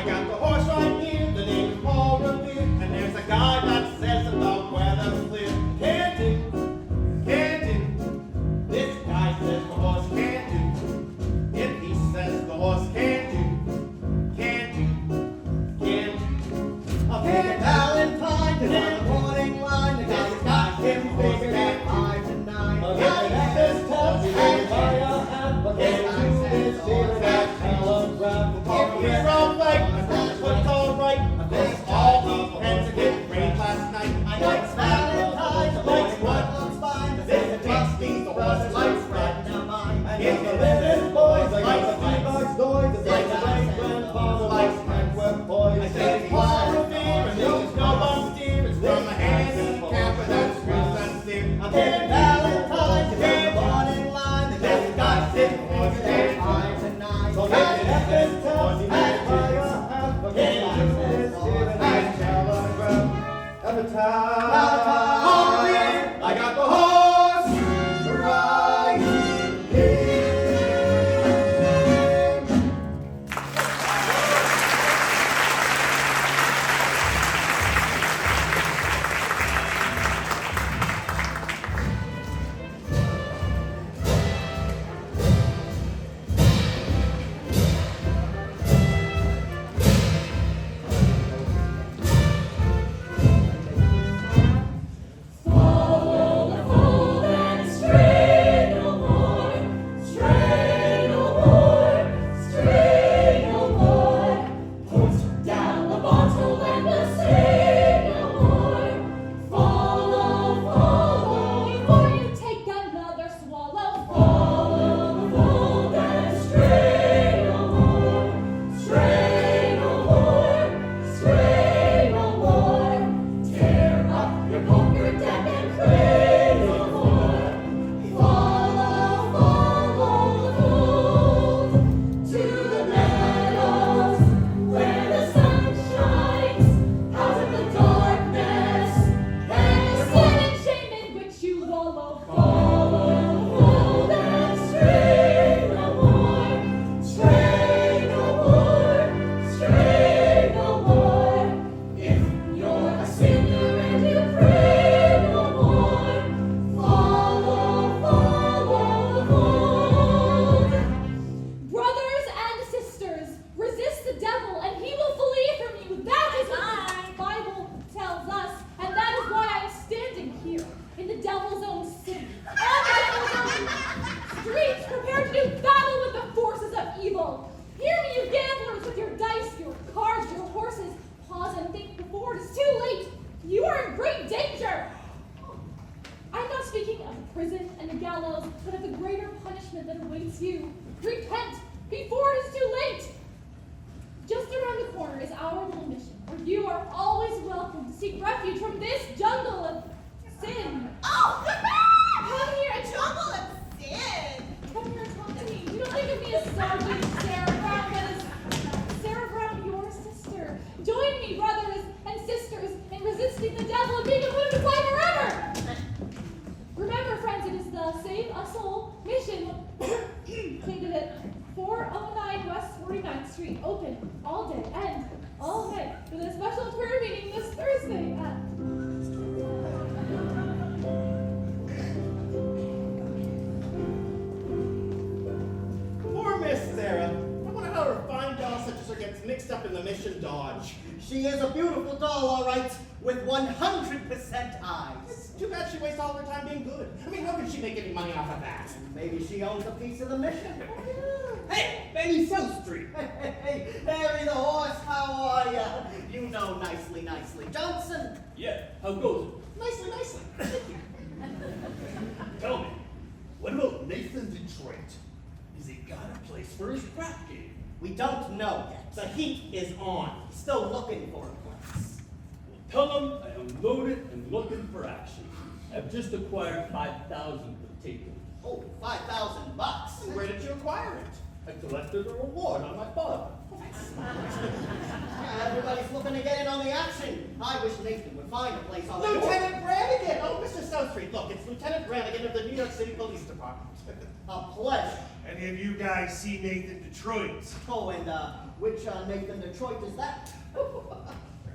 I got the horse right here, the name is Paul Revere, and there's a guy that says that the weather's clear. Can't do. This guy says the horse can't do. If he says the horse can't do. I'll take a Valentine to the morning line. The guy's got him figured at 5 to 9. The guy says horse can't do. This guy says the horse can't do. If we're all right, that's what's all right. This all depends on getting rain last night. I like Valentine's, likes what looks fine. This Dixie's the horse likes red, now mine. And if the living boys likes the T-Bugs noise, it's like the great grandfather likes Wentworth boys. I say Paul Revere, and this is no bum steer. It's from a handicapper that screams sincere. I'm taking Valentine's to the morning line. The guest got sick, horse can't 5 to 9. So let's get this town and fire half a game. I got the horse right here. She is a beautiful doll, all right, with 100% eyes. It's too bad she wastes all her time being good. I mean, how can she make any money off of that? Maybe she owns a piece of the mission. Hey, Benny South Street. Hey, Harry the horse, how are ya? You know nicely. Johnson? Yeah, how goes Nicely. Tell me, what about Nathan Detroit? Has he got a place for his crap game? We don't know yet. The heat is on. Still looking for a place. Well, tell him I am loaded and looking for action. I've just acquired 5,000 potatoes. Oh, $5,000. Where did you acquire it? I collected a reward on my father. Everybody's looking to get in on the action. I wish Nathan would find a place on the board. Lieutenant Brannigan! Oh, Mr. South Street, look, it's Lieutenant Brannigan of the New York City Police Department. A pleasure. Any of you guys see Nathan Detroit? Oh, and Which Nathan Detroit is that?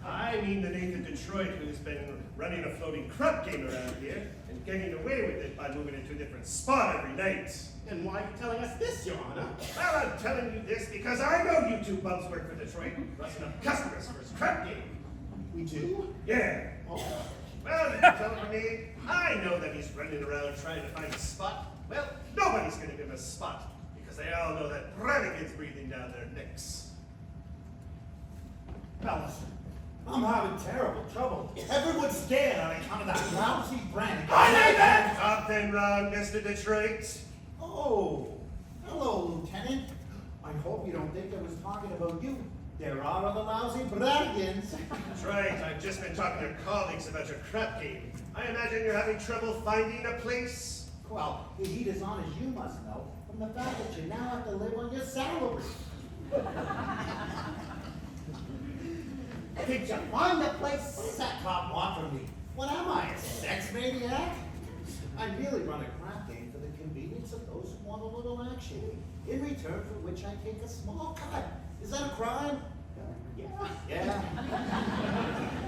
I mean the Nathan Detroit who's been running a floating crap game around here and getting away with it by moving it to a different spot every night. And why are you telling us this, Your Honor? Well, I'm telling you this because I know you two bums work for Detroit, rushing up customers for his crap game. We do? Yeah. Oh. Well, if you're telling me, I know that he's running around trying to find a spot. Well, nobody's going to give him a spot because they all know that Brannigan's breathing down their necks. Fellas, I'm having terrible trouble. Everyone's scared on account of that lousy Brannigan. Something wrong, Mr. Detroit. Oh, hello, Lieutenant. I hope you don't think I was talking about you. There are other lousy Brannigans. That's right, I've just been talking to your colleagues about your crap game. I imagine you're having trouble finding a place. Well, the heat is on, as you must know, from the fact that you now have to live on your salary. Did you find a place? What does that cop want from me? What am I, a sex maniac? I merely run a crap game for the convenience of those who want a little action, in return for which I take a small cut. Is that a crime? Yeah. Yeah.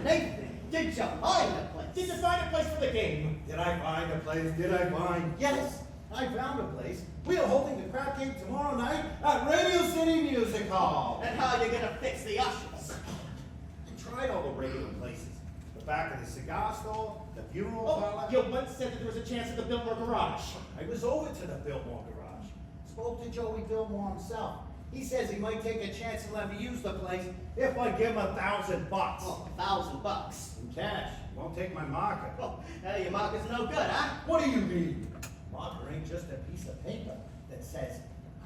Nathan, did you find a place? Did you find a place for the game? Did I find a place? Did I find? Yes, I found a place. We are holding the crap game tomorrow night at Radio City Music Hall. And how are you gonna fix the ushers? I tried all the regular places. The back of the cigar store, the funeral Oh, parlor. you once said that there was a chance at the Biltmore Garage. I was over to the Biltmore Garage. Spoke to Joey Biltmore himself. He says he might take a chance and let me use the place if I give him $1,000. Oh, $1,000. In cash. Won't take my marker. Oh, hey, your mark is no good, huh? What do you mean? Marker ain't just a piece of paper that says,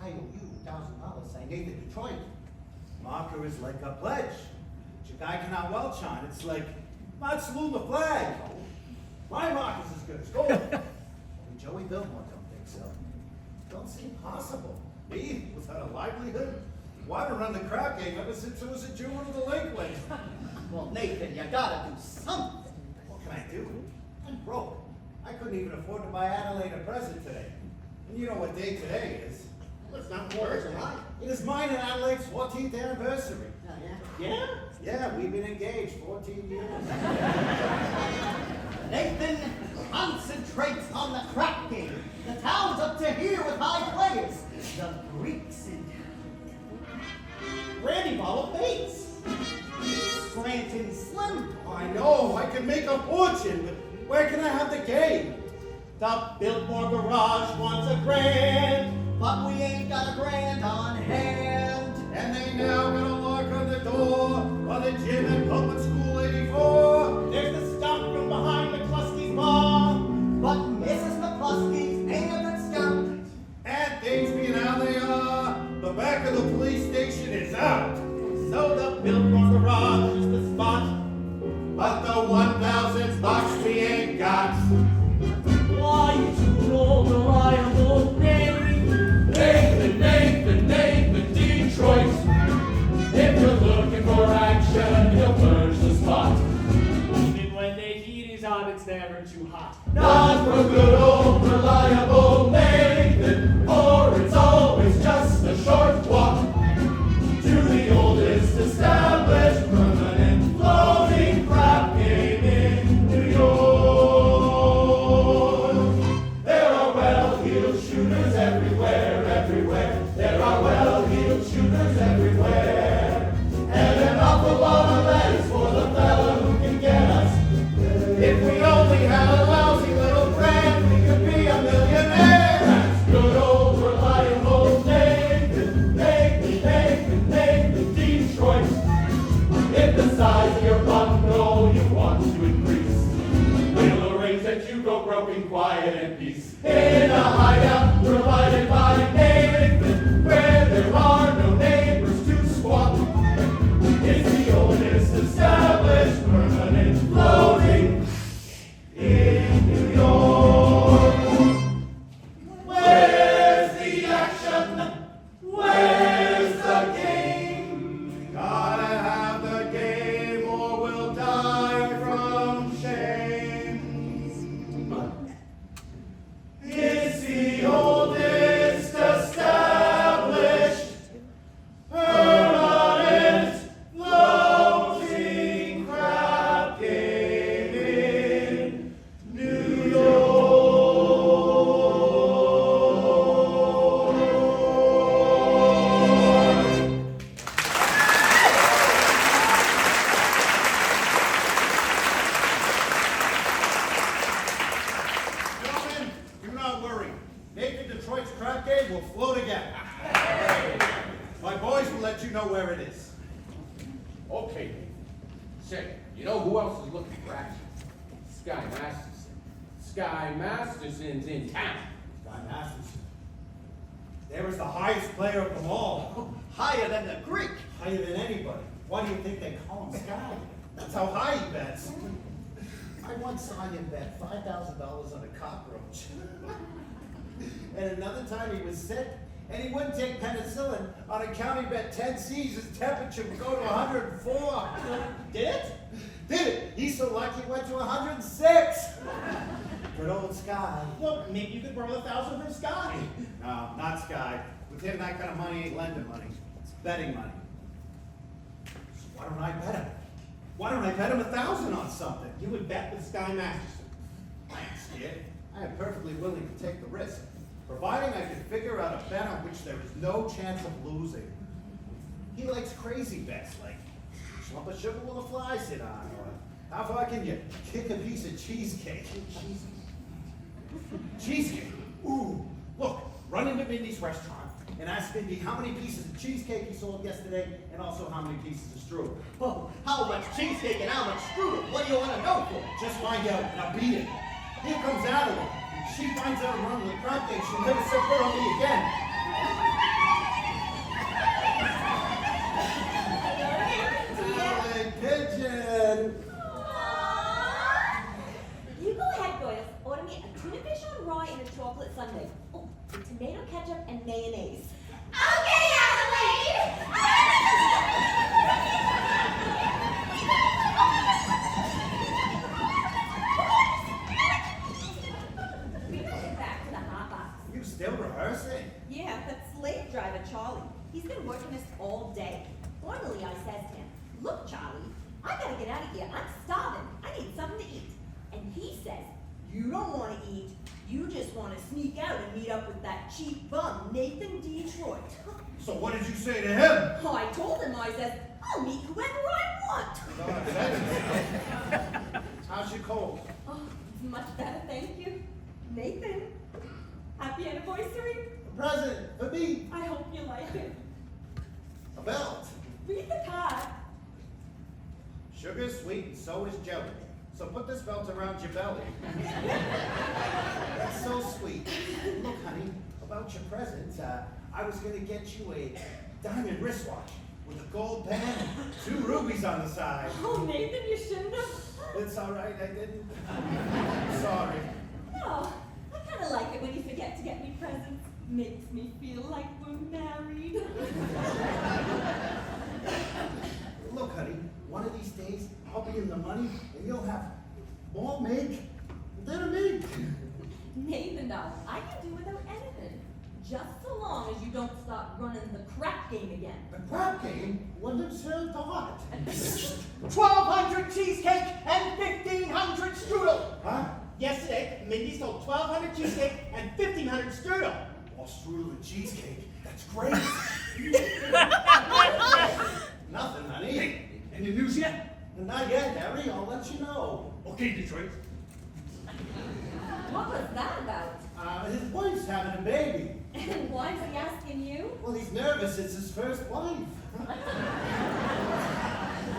I owe you $1,000, say Nathan Detroit. Marker is like a pledge, which a guy cannot welch on. It's like not saluting the flag. My marker's as good as gold. Only Joey Biltmore don't think so. Don't seem possible. Me, without a livelihood? Why to run the crap game ever since I was a junior of the Lakeland? Well, Nathan, you gotta do something. What can I do? I'm broke. I couldn't even afford to buy Adelaide a present today. And you know what day today is. Well, it's not Thursday, right? It is mine and Adelaide's 14th anniversary. Oh, yeah? Yeah? Yeah, we've been engaged 14 years. Nathan, concentrate on the crap game. The town's up to here with high players. The Greeks in town. Randy Ball of Bates. Scranton Slim. I know, I can make a fortune, but where can I have the game? The Biltmore Garage wants a grand, but we ain't got a grand on hand. And they now got a lock on the door of the gym at Public School 84. There's the stock room behind McCluskey's bar, but Mrs. McCluskey's ain't a good scout. And things being how they are, the back of the police station is out. So the Biltmore Garage is the spot. But the 1,000 bucks we ain't got. Why you old reliable name? Nathan, Detroit. If you're looking for action, he'll furnish the spot. Even when the heat is on, it's never too hot. Not for good old reliable Nathan, or it's always just a short walk to the oldest established permanent floating crap game in New York. There are well-heeled shooters everywhere. There are well-heeled shooters everywhere. And an awful lot of that is for the fella who can get us. If we only had a lousy little friend, we could be a millionaire. Say, you know who else is looking for action? Sky Masterson. Sky Masterson's in town. Guy Masterson. There was the highest player of them all. Higher than the Greek. Higher than anybody. Why do you think they call him Sky? That's how high he bets. I once saw him bet $5,000 on a cockroach. And another time he was sick, and he wouldn't take penicillin on account he bet 10 C's his temperature would go to 104. Did it? Did it? He's so lucky he went to 106. Good old Sky. Well, maybe you could borrow 1,000 from Sky. No, not Sky. With him, that kind of money ain't lending money. It's betting money. So why don't I bet him? Why don't I bet him 1,000 on something? You would bet with Sky Masterson. Thanks, kid. I am perfectly willing to take the risk, providing I can figure out a bet on which there is no chance of losing. He likes crazy bets, like lump of sugar will a fly sit on, or how far can you kick a piece of cheesecake? Cheesecake? Ooh, look, run into Mindy's restaurant and ask Mindy how many pieces of cheesecake he sold yesterday and also how many pieces of strudel. Oh, how much cheesecake and how much strudel? What do you want to know for? Just find out and I'll beat it. Here comes Adelaide. She finds out I'm running the crop day. She'll never set foot on me again. Adelaide Pigeon! You go ahead, Goyles. Order me a tuna fish on rye and a chocolate sundae. Oh, with tomato ketchup and mayonnaise. Okay, Adelaide! We gotta get back to the hot box. You still rehearsing? Yeah, that slave driver, Charlie. He's been working us all day. Finally, I says to him, look, Charlie, I gotta get out of here. I'm starving. I need something to eat. And he says, you don't want to eat. You just want to sneak out and meet up with that cheap bum, Nathan Detroit. So what did you say to him? Oh, I told him, I says, I'll meet whoever I want. How's your cold? Oh, it's much better, thank you. Nathan, happy anniversary. A present for me. I hope you like it. A belt. Read the card. Sugar's sweet and so is jelly. So put this belt around your belly. That's so sweet. Look, honey, about your present, I was gonna get you a diamond wristwatch with a gold pen and 2 rubies on the side. Oh, Nathan, you shouldn't have. It's all right, I didn't. Sorry. No, I kind of like it when you forget to get me presents. Makes me feel like we're married. Look, honey, one of these days I'll be in the money and you'll have more make than a me. Nathan, darling, I can do without anything. Just so long as you don't start running the crap game again. The crap game? What is her thought? 1,200 cheesecake and 1,500 strudel. Huh? Yesterday, Mindy sold 1,200 cheesecake and 1,500 strudel. Oh, strudel and cheesecake. That's great. Nothing, honey. Any news yet? Not yet, Harry. I'll let you know. Okay, Detroit. What was that about? His wife's having a baby. And why is he asking you? Well, he's nervous. It's his first wife.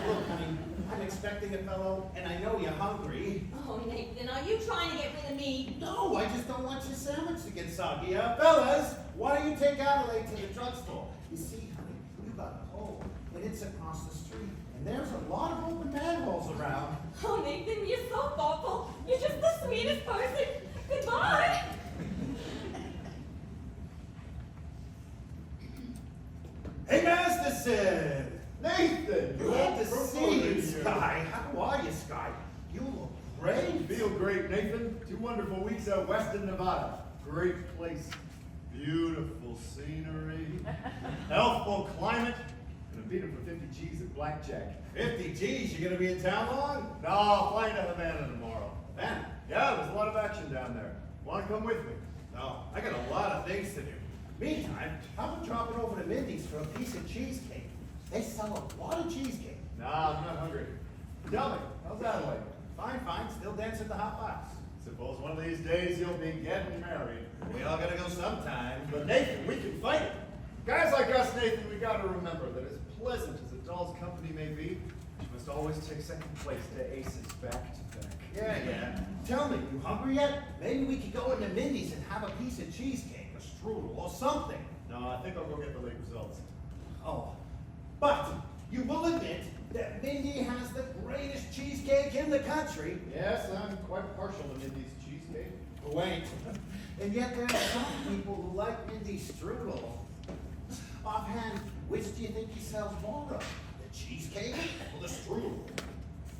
Look, honey, I'm expecting a fellow, and I know you're hungry. Oh, Nathan, are you trying to get rid of me? No, I just don't want your sandwich to get soggy. Fellas, why don't you take Adelaide to the drugstore? You see, honey, you got a hole, and it's across the street, and there's a lot of open manholes around. Oh, Nathan, you're so thoughtful. You're just the sweetest person. Goodbye. Hey, Masterson! Nathan! Glad to see you, Sky. How are you, Sky? You look great. Feel great, Nathan. 2 wonderful weeks out west in Nevada. Great place. Beautiful scenery. Healthful climate. Gonna beat him for 50 G's at blackjack. 50 G's, you gonna be in town long? No, flying to Havana tomorrow. Havana? Yeah, there's a lot of action down there. Wanna come with me? No, I got a lot of things to do. Meantime, how about dropping over to Mindy's for a piece of cheesecake? They sell a lot of cheesecake. Nah, I'm not hungry. Tell me, how's Adelaide? Fine, fine, still dancing the hot box. Suppose one of these days you'll be getting married. We all gotta go sometime. But Nathan, we can fight it. Guys like us, Nathan, we gotta remember that as pleasant as a doll's company may be, she must must always take second place to aces back to back. Yeah. Tell me, you hungry yet? Maybe we could go into Mindy's and have a piece of cheesecake, or strudel, or something. No, I think I'll go get the late results. Oh, but you will admit that Mindy has the greatest cheesecake in the country. Yes, I'm quite partial to Mindy's cheesecake. Wait. And yet there are some people who like Mindy's strudel. Offhand, which do you think he sells more of? The cheesecake or the strudel?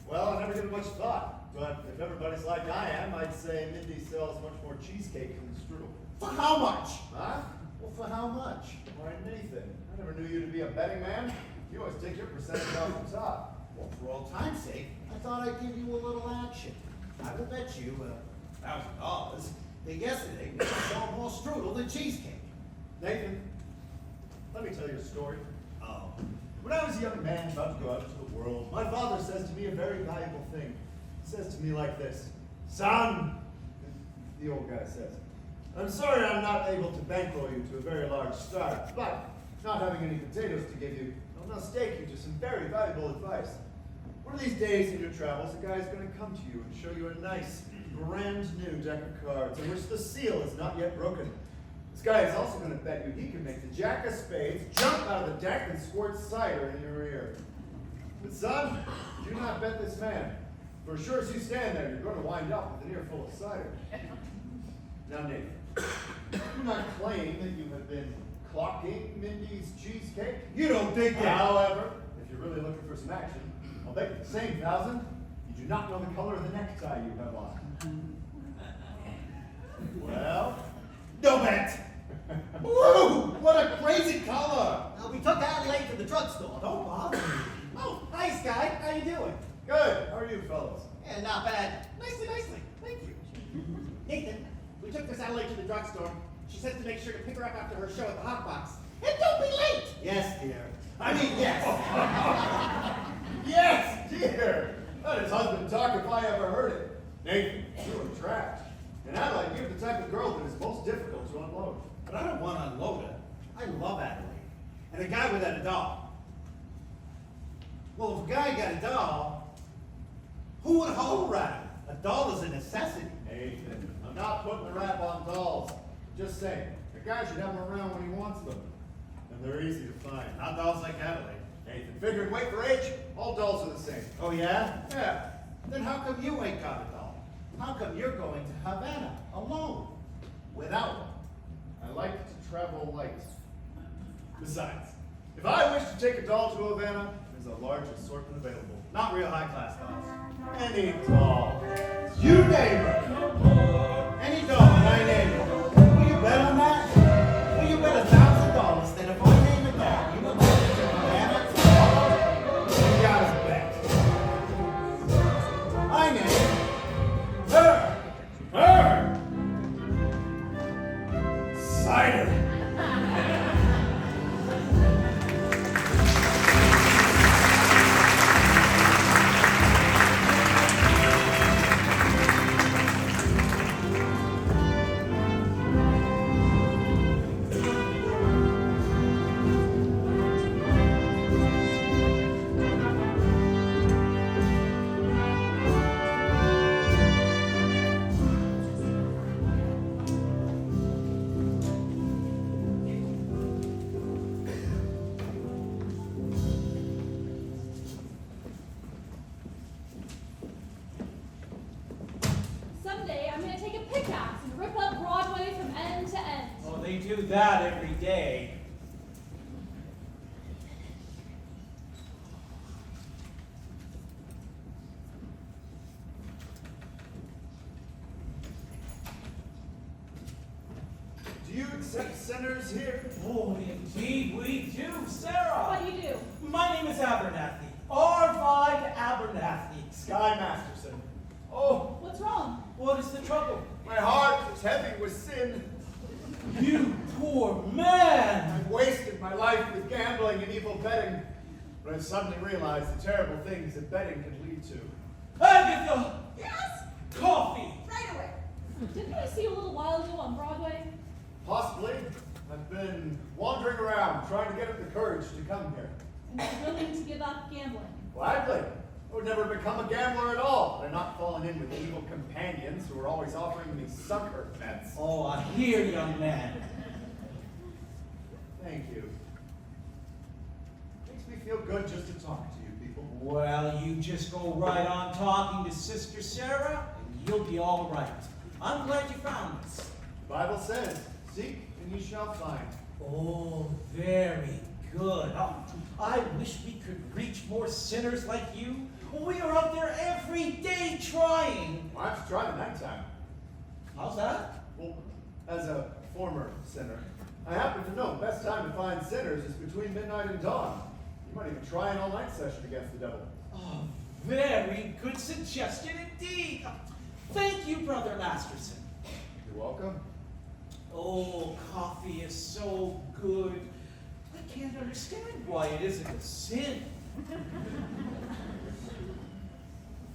Well, I never given much thought, but if everybody's like I am, I'd say Mindy sells much more cheesecake than strudel. For how much? Huh? Well, for how much? Why, Nathan, I never knew you to be a betting man. You always take your percentage off the top. Well, for old time's sake, I thought I'd give you a little action. I will bet you $1,000 that yesterday we sold more strudel than cheesecake. Nathan, let me tell you a story. Oh. When I was a young man about to go out into the world, my father says to me a very valuable thing. He says to me like this, "Son," the old guy says, "I'm sorry I'm not able to bankroll you to a very large start, but not having any potatoes to give you, I'll mistake you to some very valuable advice. One of these days in your travels, a guy's going to come to you and show you a nice, brand new deck of cards in which the seal is not yet broken. This guy is also going to bet you he can make the jack of spades jump out of the deck and squirt cider in your ear. But son, do not bet this man. For as sure as you stand there, you're going to wind up with an ear full of cider." Now, Nathan, do not claim that you have been clocking Mindy's cheesecake. You don't think that? However, if you're really looking for some action, I'll bet you the same $1,000 you do not know the color of the necktie you have on. Well, No bet. Woo! What a crazy color! We took Adelaide to the drugstore. Don't bother me. Oh, hi, Sky. How you doing? good. How are you fellas? Yeah, not bad. Nicely. Thank you. Nathan, we took Miss Adelaide to the drugstore. She said to make sure to pick her up after her show at the Hot Box. And don't be late! Yes, dear. I mean, yes. Yes, dear. Let his husband talk if I ever heard it. Nathan, you were trapped. And Adelaide, you're the type of girl that is most difficult to unload. But I don't want to unload her. I love Adelaide. And a guy without a doll. Well, if a guy got a doll, who would hold rather? A doll is a necessity. Nathan, I'm not putting the rap on dolls. Just saying, a guy should have them around when he wants them. And they're easy to find. Not dolls like Adelaide. Nathan, figured weight for age, all dolls are the same. Oh, yeah? Yeah. Then how come you ain't got a doll? How come you're going to Havana alone? Without one? I like to travel light. Besides, if I wish to take a doll to Havana, there's a large assortment available. Not real high-class dolls. Any doll. You name her. Any doll, I name it. Will you bet on that? Will you bet $1,000 that if I name a doll, you will go to Havana tomorrow? You gotta bet. I name Her! Her! Cider! Someday I'm going to take a pickaxe and rip up Broadway from end to end. Oh, they do that every day. Do you accept sinners here? Oh, indeed we do, Sarah. What do you do? My name is Abernathy. Arvide Abernathy. Sky Masterson. Oh, What's wrong? What is the trouble? my heart is heavy with sin. You poor man. I've wasted my life with gambling and evil betting, but I've suddenly realized the terrible things that betting can lead to. Agatha! Yes? Coffee! Right away. Didn't I see you a little while ago on Broadway? Possibly. I've been wandering around trying to get up the courage to come here. And you're willing to give up gambling? Gladly. I would never become a gambler at all had I not fallen in with evil companions who were always offering me sucker bets. Oh, I hear, young man. Thank you. Makes me feel good just to talk to you people. Well, you just go right on talking to Sister Sarah, and you'll be all right. I'm glad you found us. The Bible says, seek and ye shall find. Oh, very good. Oh, I wish we could reach more sinners like you. We are out there every day trying. Why don't you try the nighttime? How's that? Well, as a former sinner, I happen to know the best time to find sinners is between midnight and dawn. You might even try an all-night session against the devil. Oh, very good suggestion indeed. Thank you, Brother Masterson. You're welcome. Oh, coffee is so good. I can't understand why it isn't a sin.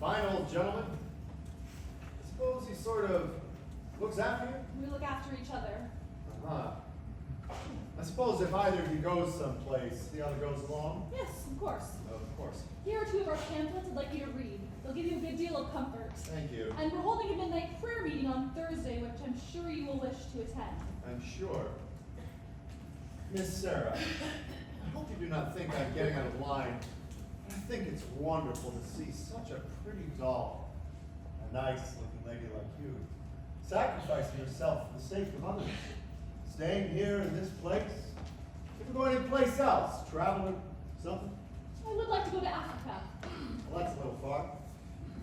Fine old gentleman. I suppose he sort of looks after you? We look after each other. Uh-huh. I suppose if either of you goes someplace, the other goes along? Yes, of course. Of course. Here are 2 of our pamphlets I'd like you to read. They'll give you a good deal of comfort. Thank you. And we're holding a midnight prayer meeting on Thursday, which I'm sure you will wish to attend. I'm sure. Miss Sarah, I hope you do not think I'm getting out of line. I think it's wonderful to see such a pretty doll, a nice-looking lady like you, sacrificing herself for the sake of others. Staying here in this place? If we're going anyplace else, traveling, something? I would like to go to Africa. Well, that's a little far.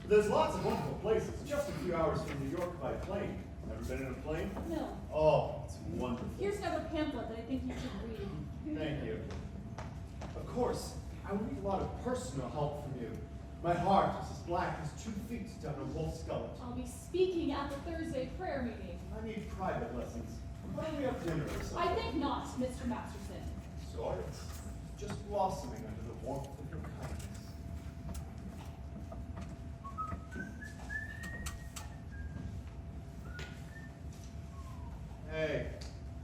But there's lots of wonderful places, just a few hours from New York by plane. Never been in a plane? No. Oh, it's wonderful. Here's another pamphlet that I think you should read. Thank you. Of course, I would need a lot of personal help from you. My heart is as black as 2 feet down a wolf's gullet. I'll be speaking at the Thursday prayer meeting. I need private lessons. Why don't we have dinner or something? I think not, Mr. Masterson. Sort of. Just blossoming under the warmth of your kindness. Hey,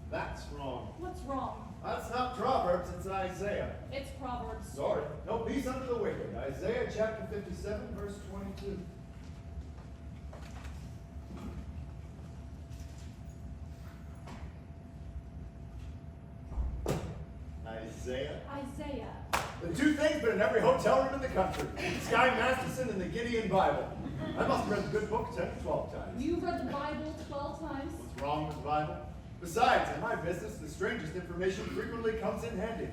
that's wrong. What's wrong? That's not Proverbs, it's Isaiah. It's Proverbs. Sorry. No peace under the wicked. Isaiah chapter 57, verse 22. Isaiah. Isaiah. The 2 things been in every hotel room in the country. Sky Masterson and the Gideon Bible. I must have read the good book 10 to 12 times. You've read the Bible 12 times? What's wrong with the Bible? Besides, in my business, the strangest information frequently comes in handy.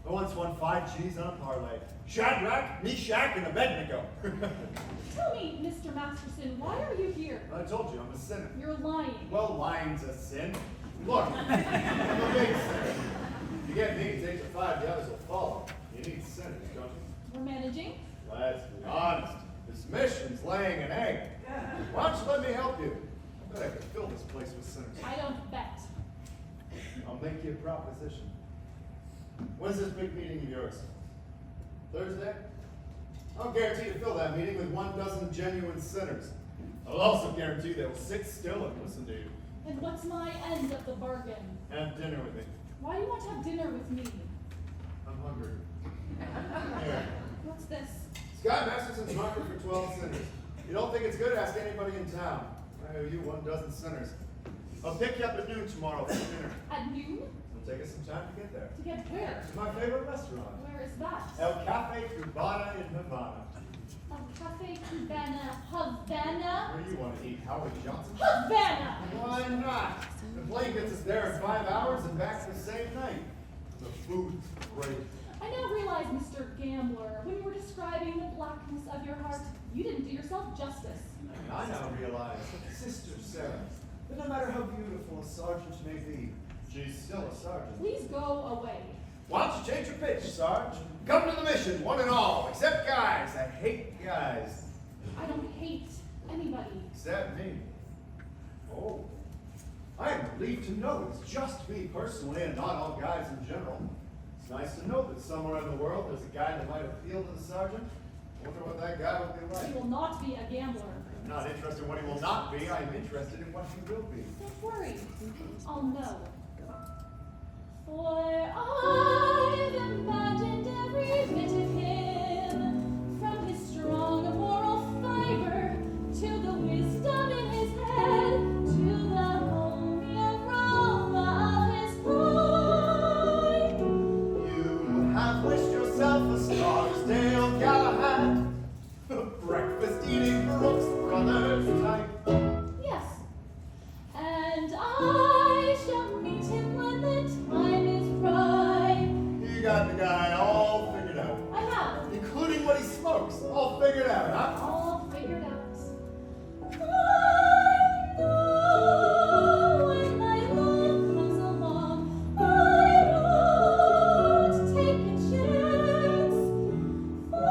I once won 5 G's on a parlay. Shadrach, Meshach, and Abednego. Tell me, Mr. Masterson, why are you here? I told you, I'm a sinner. You're lying. Well, lying's a sin. Look, I'm a big sinner. If you get me, it takes a 5, the others will follow. You need sinners, don't you? We're managing. Let's be honest. This mission's laying an egg. Why don't you let me help you? I bet I could fill this place with sinners. I don't bet. I'll make you a proposition. When's this big meeting of yours? Thursday? I'll guarantee to fill that meeting with 12 genuine sinners. I'll also guarantee they will sit still and listen to you. And what's my end of the bargain? Have dinner with me. Why do you want to have dinner with me? I'm hungry. Here. What's this? Sky Masterson's market for 12 sinners. You don't think it's good? Ask anybody in town. I owe you 12 sinners. I'll pick you up at noon tomorrow for dinner. At noon? It'll take us some time to get there. To get where? To my favorite restaurant. Where is that? El Cafe Cubana in Havana. Cafe Cubana, Havana? Where do you want to eat? Howard Johnson? Havana! Why not? The plane gets us there in 5 hours and back the same night. The food's great. I now realize, Mr. Gambler, when you were describing the blackness of your heart, you didn't do yourself justice. And I now realize, Sister Sarah, that no matter how beautiful a sergeant may be, she's still a sergeant. Please go away. Why don't you change your pitch, Sarge? Come to the mission, one and all, except guys. I hate guys. I don't hate anybody. Except me. Oh. I am relieved to know it's just me personally and not all guys in general. It's nice to know that somewhere in the world there's a guy that might appeal to the sergeant. I wonder what that guy will be like. He will not be a gambler. I'm not interested in what he will not be. I am interested in what he will be. Don't worry. I'll know. For I've imagined every bit of him from his strong fair enough. All figured out. I know when my love comes along, I won't take a chance. For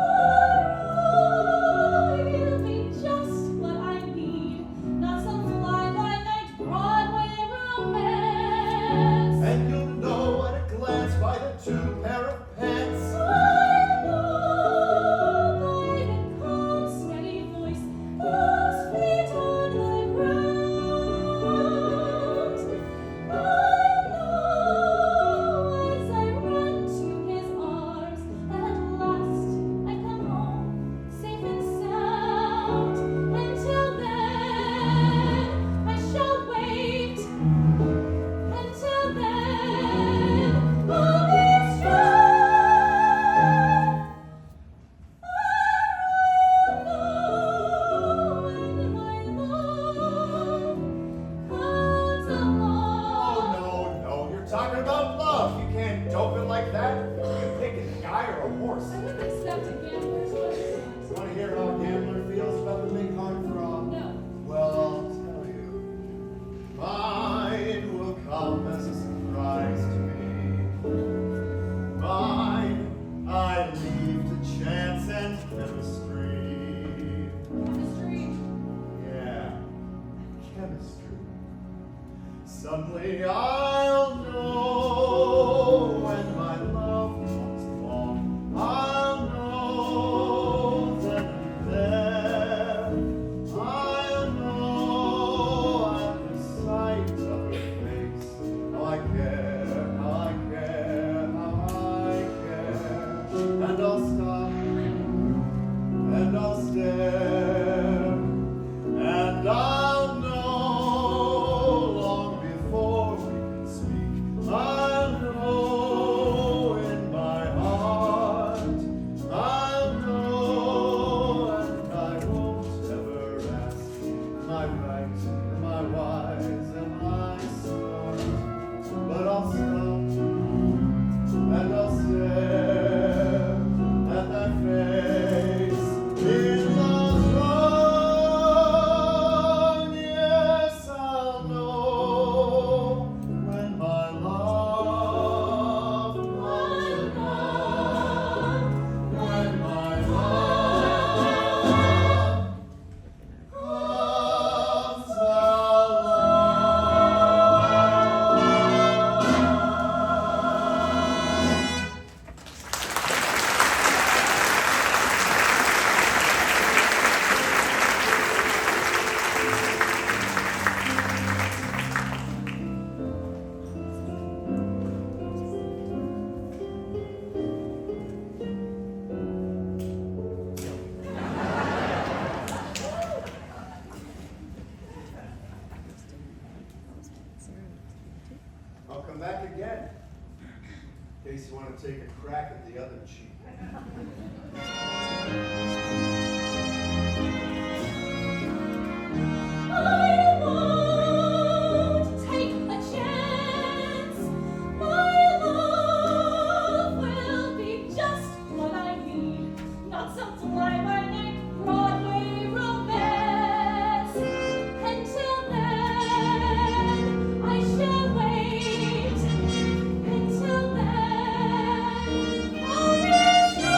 you'll be just what I need, not some fly-by-night Broadway romance. And you'll know at a glance by the two pair of pants. I know by the calm, steady voice, those feet on the ground. I know as I run to his arms that at last I come home safe and sound. Until then, I shall wait. Until then, all is true. I know when my love comes along. Oh, no, you're talking about love. You can't dope it like that. You can pick a guy or a horse. I wouldn't accept a gambler's exercise. Want to hear how a gambler feels about the big hard draw? No. Well, I'll tell you. Mine will come as a surprise to me. Mine, I leave to chance and chemistry. Mystery. Yeah, chemistry. Suddenly I'll know when my love comes along. I'll know then and there. I'll know at the sight of her face. How I care, how I care, how I care. And I'll stop and I'll stare, and I'll know long before we can speak. I'll know in my heart. I'll know, and I won't ever ask. Am I right? Am I wise? Am I smart? But I'll stop and I'll stare at that face in love's wrong. Yes, I'll know when my love comes along. When my love comes along. I'll come back again in case you want to take a crack at the other cheek. I won't take a chance. My love will be just what I need, not some fly-by-night Broadway romance. Until then, I shall wait. Until then, all is true.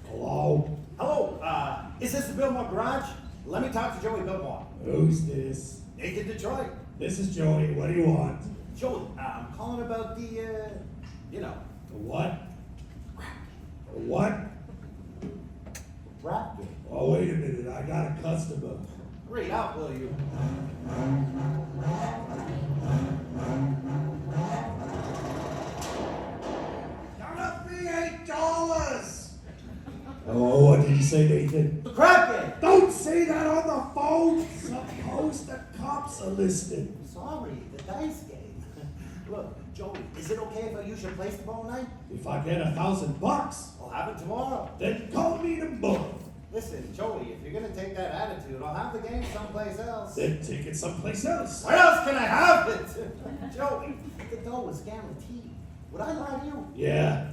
Hello? Hello, is this the Biltmore Garage? Let me talk to Joey Biltmore. Who's this? Nathan Detroit. This is Joey. What do you want? Joey, I'm calling about the, you know, The what? The what? rap game. Oh, wait a minute, I got a customer. Hurry up, will you? Count up me $8. Oh, what did you say, Nathan? The crap game! Don't say that on the phone! Suppose the cops are listening. Sorry, the dice game. Look, Joey, is it okay if I use your place tomorrow night? If I get $1,000, I'll have it tomorrow. then call me tomorrow. Listen, Joey, if you're gonna take that attitude, I'll have the game someplace else. Then take it someplace else. Where else can I have it? Joey, the dough was guaranteed. Would I lie to you? Yeah,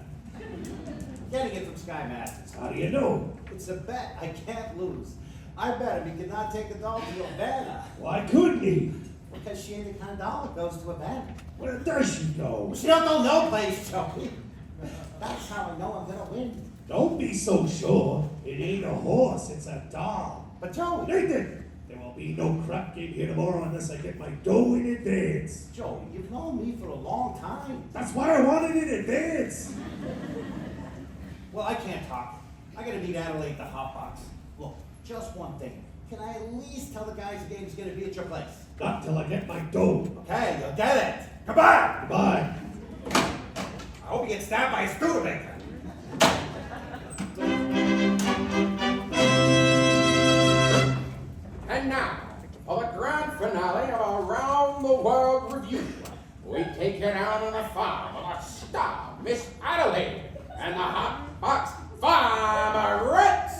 Getting it from Sky Masters. how do you know? It's a bet I can't lose. I bet him he cannot take the doll to Havana. Why couldn't he? Because she ain't the kind of doll that goes to Havana. Where does she go? She don't know no place, Joey. That's how I know I'm gonna win. Don't be so sure. It ain't a horse, it's a doll. But Joey, Nathan, there will be no crap game here tomorrow unless I get my dough in advance. Joey, you've known me for a long time. That's why I want it in advance. Well, I can't talk. I gotta meet Adelaide at the hot box. Look, just one thing. Can I at least tell the guys the game's gonna be at your place? Not till I get my dough. Okay, you'll get it. Goodbye. Goodbye. I hope you get stabbed by a Studebaker. And now, for the grand finale of Around the World Review, we take it out on the farm of our star, Miss Adelaide, and the Hot Box Farmerettes.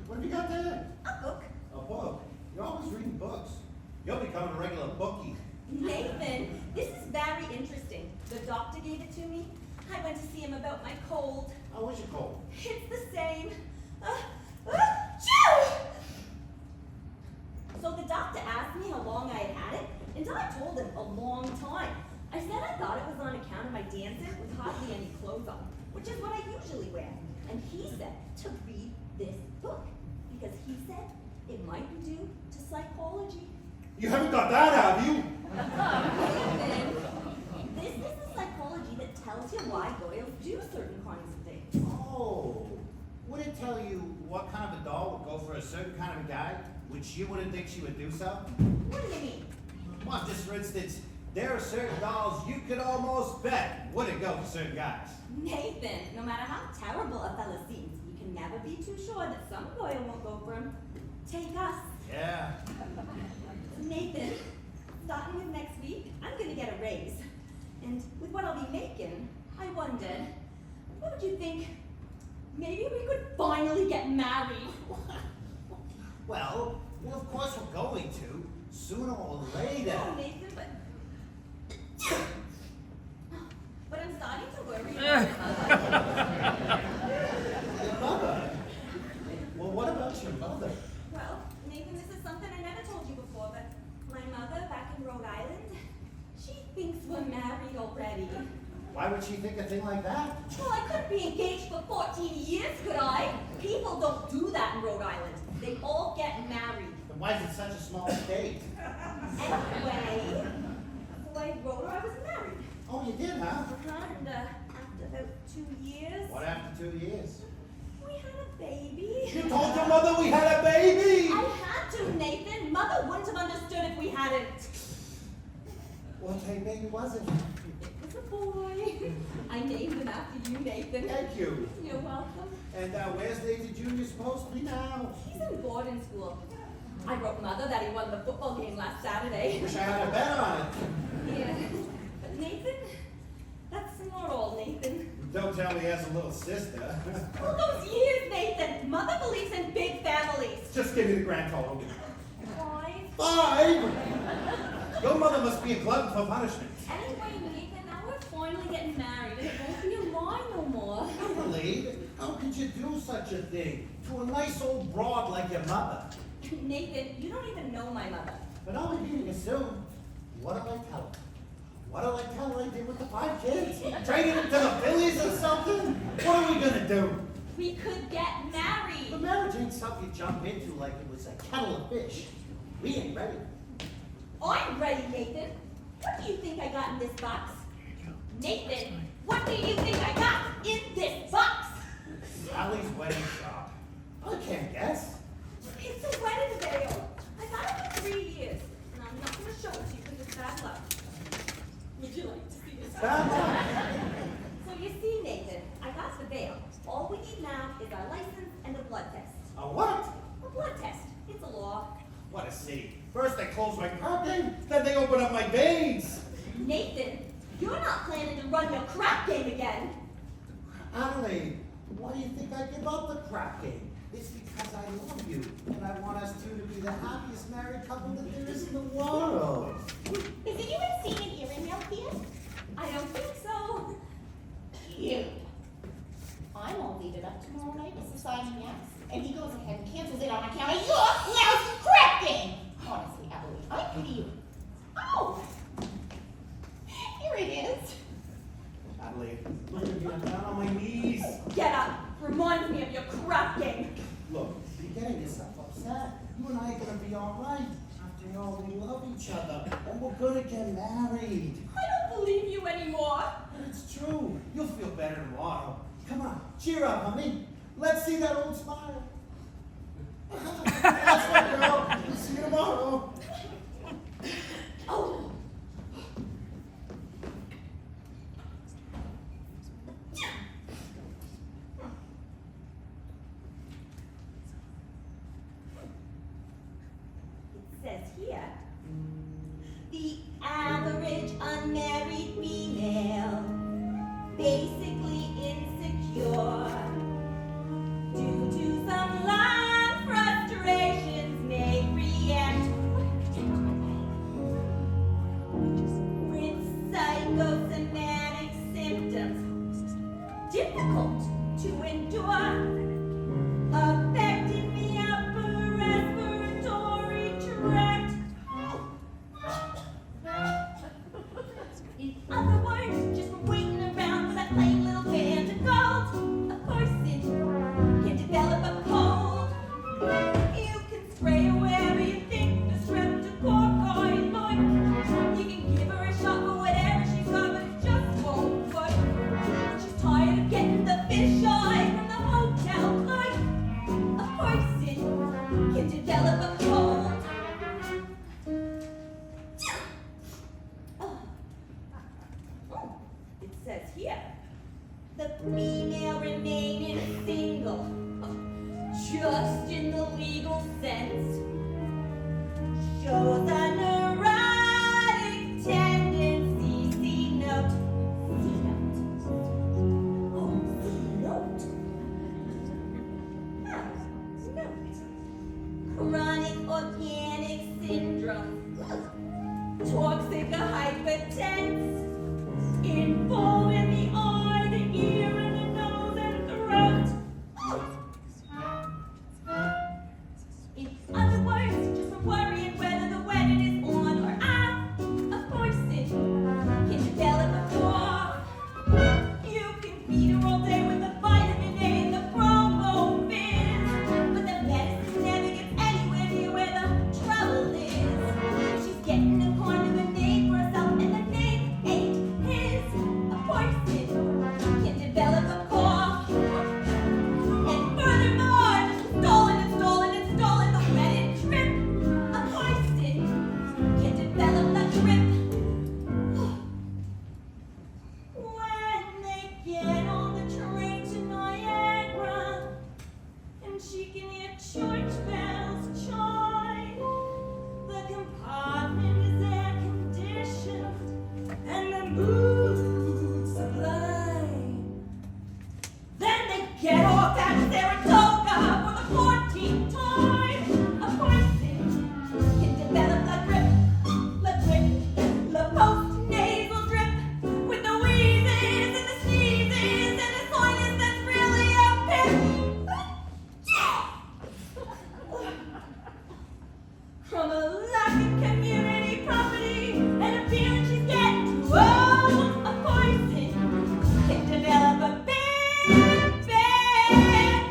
What have you got there? A book. A book? You're always reading books. You'll become a regular bookie. Nathan, this is very interesting. The doctor gave it to me. I went to see him about my cold. How is your cold? It's the same. Achoo! So the doctor asked me how long I had it, and I told him a long time. I said I thought it was on account of my dancing with hardly any clothes on, which is what I usually wear. And he said to read this book, because he said it might be due to psychology. You haven't got that, have you? This is the psychology that tells you why girls do certain kinds of things. Oh. Would it tell you what kind of a doll would go for a certain kind of a guy, which you wouldn't think she would do so? What do you mean? Well, just for instance, there are certain dolls you could almost bet wouldn't go for certain guys. Nathan, no matter how terrible a fella seems, you can never be too sure that some boy won't go for him. Take us. Yeah. Nathan, starting with next week, I'm gonna get a raise. And with what I'll be making, I wondered, what would you think? Maybe we could finally get married. Well, of course we're going to, sooner or later. Oh, Nathan, but I'm starting to worry about Your mother? Well, what about your mother? Well, Nathan, this is something I never told you before, but my mother back in Rhode Island, she thinks we're married already. Why would she think a thing like that? Well, I couldn't be engaged for 14 years, could I? People don't do that in Rhode Island. They all get married. Then why is it such a small state? Anyway, so I wrote her I was married. Oh, you did, huh? And after about 2 years, What after 2 years? we had a baby. You told your mother we had a baby! I had to, Nathan. Mother wouldn't have understood if we hadn't. What type of baby was it? It was a boy. I named him after you, Nathan. Thank you. You're welcome. And where's Nathan Jr. supposed to be now? He's in boarding school. I wrote Mother that he won the football game last Saturday. Wish I had a bet on it. Yeah. But Nathan, that's not all, Nathan. Don't tell me he has a little sister. All those years, Nathan. Mother believes in big families. Just give me the grand total. 5. 5? Your mother must be a glutton for punishment. Anyway, Nathan, now we're finally getting married, and it won't be a lie no more. Adelaide, how could you do such a thing to a nice old broad like your mother? Nathan, you don't even know my mother. But I'll be meeting you soon. What do I tell her? What do I tell her I did with the 5 kids? Trading them to the Phillies or something? What are we gonna do? We could get married. The marriage ain't something you jump into like it was a kettle of fish. We ain't ready. I'm ready, Nathan. What do you think I got in this box? Nathan, what do you think I got in this box? Sally's wedding shop. I can't guess. It's a wedding veil. I've had it for 3 years, and I'm not going to show it to you because it's bad luck. Would you like to see this? Bad luck. So you see, Nathan, I got the veil. All we need now is our license and a blood test. A what? A blood test. It's a law. What a city. First they close my curtain, then they open up my veins. Nathan, you're not planning to run your crap game again. Adelaide, why do you think I give up the crap game? It's because I love you, and I want us two to be the happiest married couple that there is in the world. Has anyone seen an earring out here? I don't think so. Cute. I'm all dated up tomorrow night with Society Yes, and he goes ahead and cancels it on account of your lousy crap game. Honestly, Adelaide, I pity you. Oh! Here it is. Adelaide, look at me, I'm down on my knees. Get up. Reminds me of your crap game. Look, you're getting yourself upset. You and I are gonna be all right. After all, we love each other, and we're gonna get married. I don't believe you anymore. But it's true. You'll feel better tomorrow. Come on, cheer up, honey. Let's see that old smile. That's my girl. We'll see you tomorrow. Oh. It says here, the average unmarried female, basically insecure, due to some lifestyle can develop a cold. Oh, it says here, the female remaining single, just in the legal sense, shows a neurotic tendency. C note. C note. Oh, C note. Ah, note. Chronic organic syndrome. Toxic hypertense. Involving the eye, the ear, and the nose and throat. In other words, just worrying whether the wedding is on or off. Of course it can develop a cough. You can feed her all day with the vitamin A and the promo fizz, but the medicine never gets anywhere near where the trouble is. She's getting a kind of a name for herself, and the name ain't his. Of course it can develop a cough. And furthermore, stolen and stolen and stolen the wedding trip. Of course it can develop the grip. When they get on the train to Niagara, and she can hear church bells chime, the compartment is air conditioned, and the mood sublime. Then they get off at Saratoga for the 14th time. Of course it can develop the post-nasal drip, with the wheezes and the sneezes and the sinus that's really a pip. From a lack of community property and a feeling she's getting too old. Of course it can develop a big, bad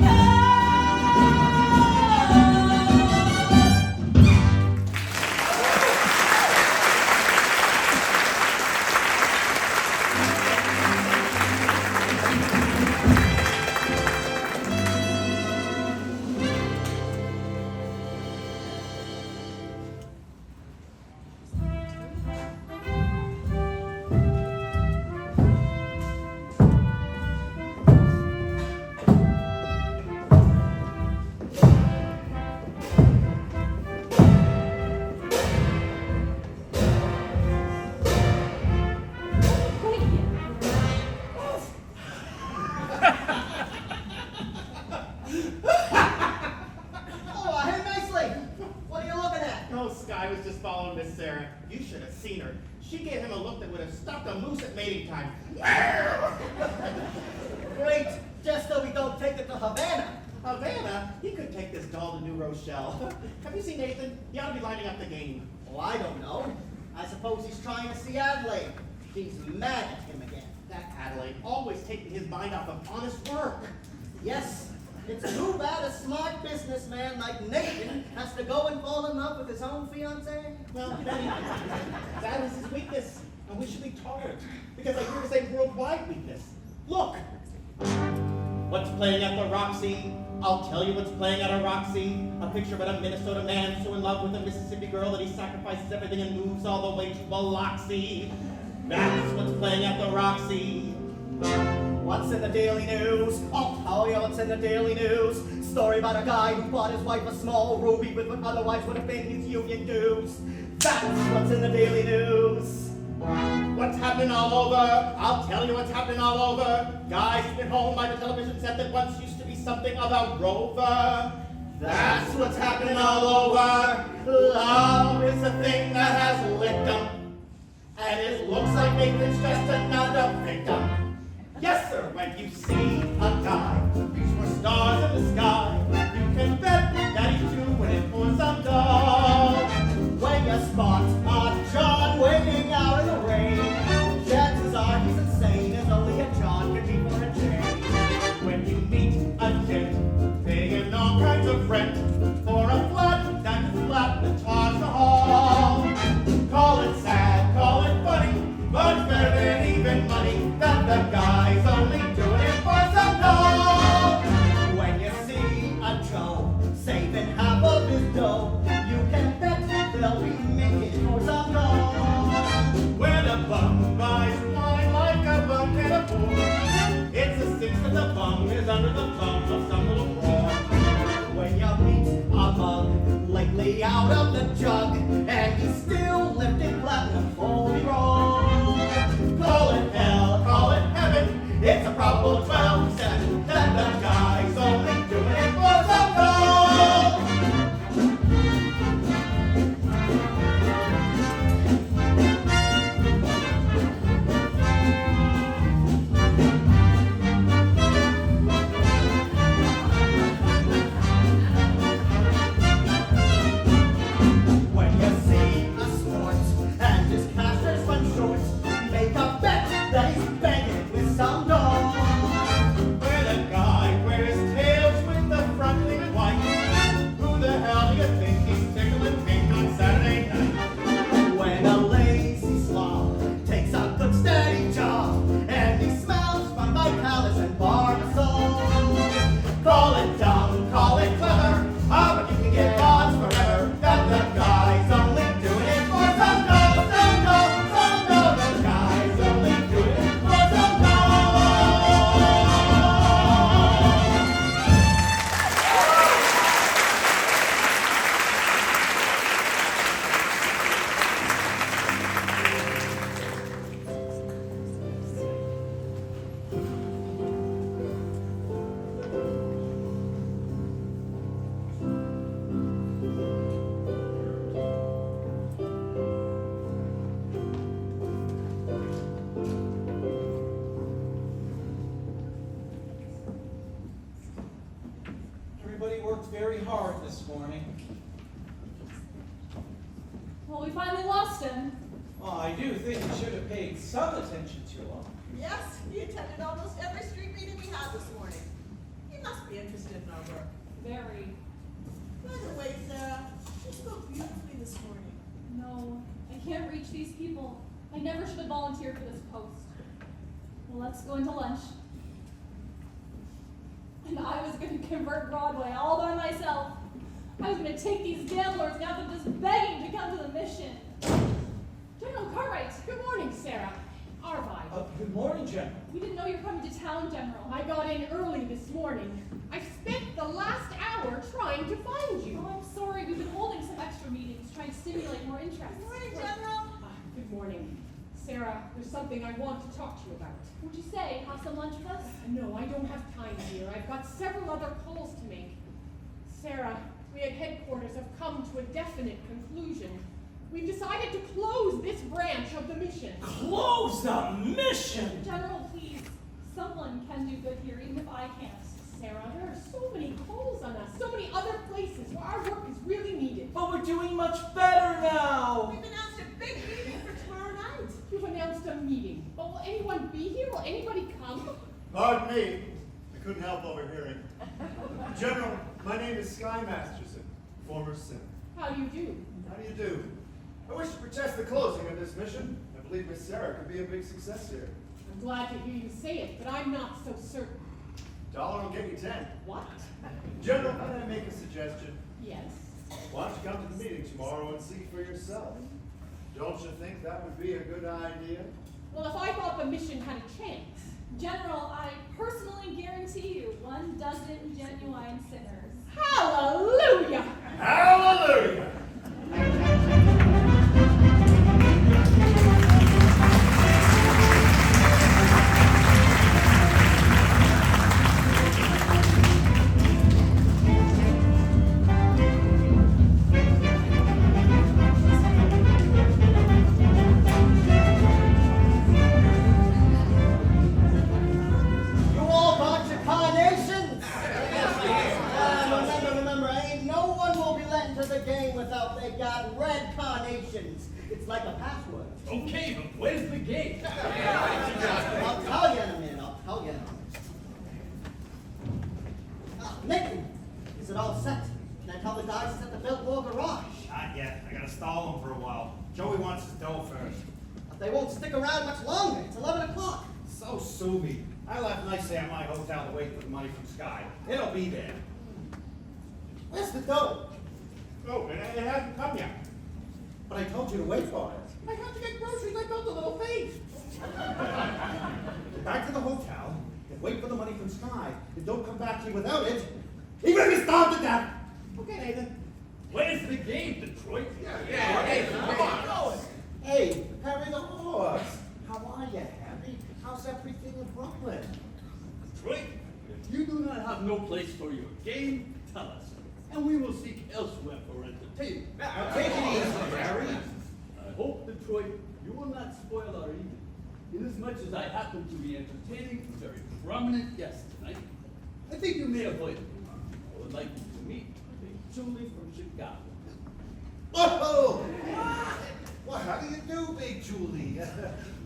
Oh, hey, Nicely. What are you looking at? Oh, Sky was just following Miss Sarah. You should have seen her. She gave him a look that would have stopped a moose at mating time. Great. Just so we don't take it to Havana. Havana, he could take this doll to New Rochelle. Have you seen Nathan? He ought to be lining up the game. Oh, I don't know. I suppose he's trying to see Adelaide. She's mad at him again. That Adelaide, always taking his mind off of honest work. Yes, it's too bad a smart businessman like Nathan has to go and fall in love with his own fiancée. Well, that is his weakness, and we should be tolerant, because I hear it's a worldwide weakness. Look! What's playing at the Roxy? I'll tell you what's playing at a Roxy. A picture of a Minnesota man so in love with a Mississippi girl that he sacrifices everything and moves all the way to Biloxi. That's what's playing at the Roxy. What's in the Daily News? I'll tell you what's in the Daily News. Story about a guy who bought his wife a small ruby with what otherwise would have been his union dues. That's what's in the Daily News. What's happening all over? I'll tell you what's happening all over. Guys been home by the television set that once used to be something of a rover. That's what's happening all over. Love is the thing that has licked them. And it looks like Nathan's just another victim. Yes, sir, when you see a guy reach for stars in the sky, you can bet that he's doing it for some doll. When you spot a John waiting out in the rain, chances are he's insane as only a John can be for a Jane. When you meet a gent paying all kinds of rent for a flat that is flat the Taj Mahal. Call it sad, call it funny, but it's better than even money that the guy's only doing it for some doll. When you see dough. You can bet they'll be making for some dough. When a bum buys wine like a bum can afford, it's a six that the bum is under the thumb of some little fraud. When you meet a mug lately out of the jug, and he's still lifting platinum for the roll. Call it hell, call it heaven, it's a probable 12-7 that the guy's only doing it for some gold. When you see a sport and his casters run short, make a bet that he's begging with some dough. When a guy wears tails with the front leaving white, who the hell do you think he's tickling pink on Saturday night? When a lazy slob takes a good steady job, and he smells from Vitalis and Barbasol. Call it dumb, call it clever, but you can get odds forever that the guy's only doing it for some gold, some gold, some gold. The guy's only doing it for some gold. Everybody worked very hard this morning. Well, we finally lost him. Well, I do think we should have paid some attention to him. Yes, he attended almost every street meeting we had this morning. He must be interested in our work. Very. By the way, Sarah, you spoke beautifully this morning. No, I can't reach these people. I never should have volunteered for this post. Well, let's go into lunch. And I was going to convert Broadway all by myself. I was going to take these gamblers now they're just begging to come to the mission. General Cartwright. Good morning, Sarah. Arvide. Good morning, General. We didn't know you were coming to town, General. I got in early this morning. I spent the last hour trying to find you. Oh, I'm sorry. We've been holding some extra meetings, trying to stimulate more interest. Good morning, General. Good morning. Sarah, there's something I want to talk to you about. What'd you say? Have some lunch with us? No, I don't have time, dear. I've got several other calls to make. Sarah, we at headquarters have come to a definite conclusion. We've decided to close this branch of the mission. Close the mission! General, please. Someone can do good here, even if I can't. Sarah, there are so many calls on us, so many other places where our work is really needed. But we're doing much better now. We've announced a big meeting for tomorrow night. You've announced a meeting. But will anyone be here? Will anybody come? Pardon me. I couldn't help overhearing. General, my name is Sky Masterson, former sinner. How do you do? How do you do? I wish to protest the closing of this mission. I believe Miss Sarah could be a big success here. I'm glad to hear you say it, but I'm not so certain. $1 will get you 10. What? General, can I make a suggestion? Yes. Why don't you come to the meeting tomorrow and see for yourself? Don't you think that would be a good idea? Well, if I thought the mission had a chance. General, I personally guarantee you 12 genuine sinners. Hallelujah! Hallelujah! You all got your carnations? Remember, ain't no one will be let into the game without they got red carnations. It's like a password. Okay, but where's the gate? I'll tell you in a minute, I'll tell you in a minute. Nicky, is it all set? Can I tell the guys it's at the Biltmore garage? Not yet. I gotta stall him for a while. Joey wants his dough first. But they won't stick around much longer. It's 11 o'clock. So sue me. I left nicely at my hotel to wait for the money from Sky. It'll be there. Where's the dough? Oh, and it hasn't come yet. But I told you to wait for it. I have to get groceries. I built a little face. Get back to the hotel and wait for the money from Sky. And don't come back here without it. He will be starved to death. Okay, Nathan. Where's the game, Detroit? Yeah, Nathan, come on. Hey, Harry the horse. How are you, Harry? How's everything in Brooklyn? Detroit, if you do not have no place for your game, tell us, and we will seek elsewhere for entertainment. Now, take it easy, Harry. I hope, Detroit, you will not spoil our evening. Inasmuch as I happen to be entertaining a very prominent guest tonight, I think you may avoid it. I would like you to meet Big Julie from Chicago. Oh! Well, how do you do, Big Julie?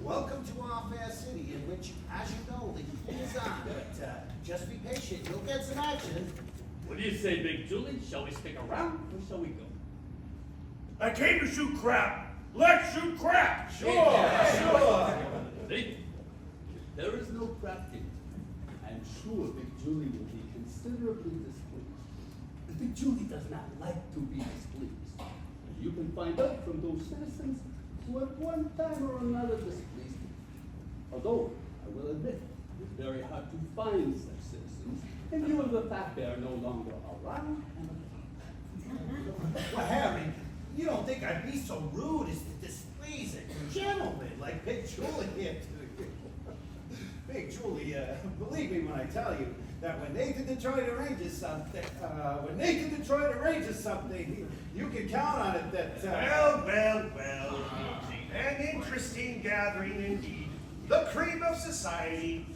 Welcome to our fair city, in which, as you know, the heat is on. But just be patient, you'll get some action. What do you say, Big Julie? Shall we stick around or shall we go? I came to shoot crap. Let's shoot crap. Sure. Nathan, if there is no crap game, I'm sure Big Julie will be considerably displeased. But Big Julie does not like to be displeased. You can find out from those citizens who at one time or another displeased me. Although, I will admit, it's very hard to find such citizens in view of the fact they are no longer around and about. Well, Harry, you don't think I'd be so rude as to displease a gentleman like Big Julie here to you. Big Julie, believe me when I tell you that when Nathan Detroit arranges something, you can count on it that, Well. An interesting gathering indeed. The cream of society.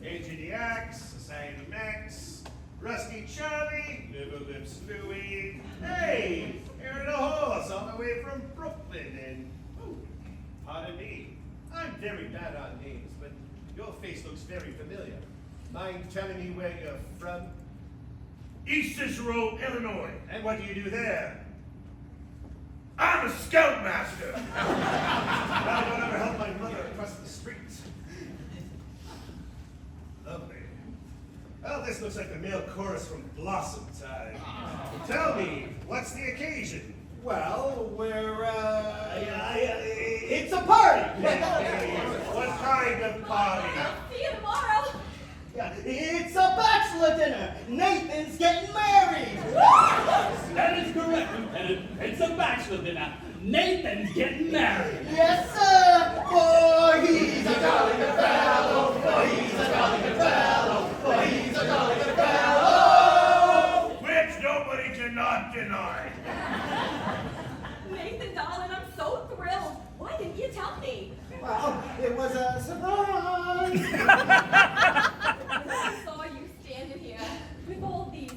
Aged Axe, Society Max, Rusty Charlie, Liver Lips Louie. Hey, Aaron the Horse, all the way from Brooklyn. And, pardon me, I'm very bad on names, but your face looks very familiar. Mind telling me where you're from? East Cicero, Illinois. And what do you do there? I'm a scoutmaster. I don't ever help my mother across the street. Lovely. Well, this looks like the male chorus from Blossom Time. Tell me, what's the occasion? well, we're, it's a party. What kind of party? See you tomorrow. Yeah, it's a bachelor dinner. Nathan's getting married. That is correct, Lieutenant. It's a bachelor dinner. Nathan's getting married. Yes, sir. For he's a jolly good fellow. For he's a jolly good fellow. For he's a jolly good fellow. Which nobody cannot deny. Nathan, darling, I'm so thrilled. Why didn't you tell me? Well, it was a surprise. I saw you standing here with all these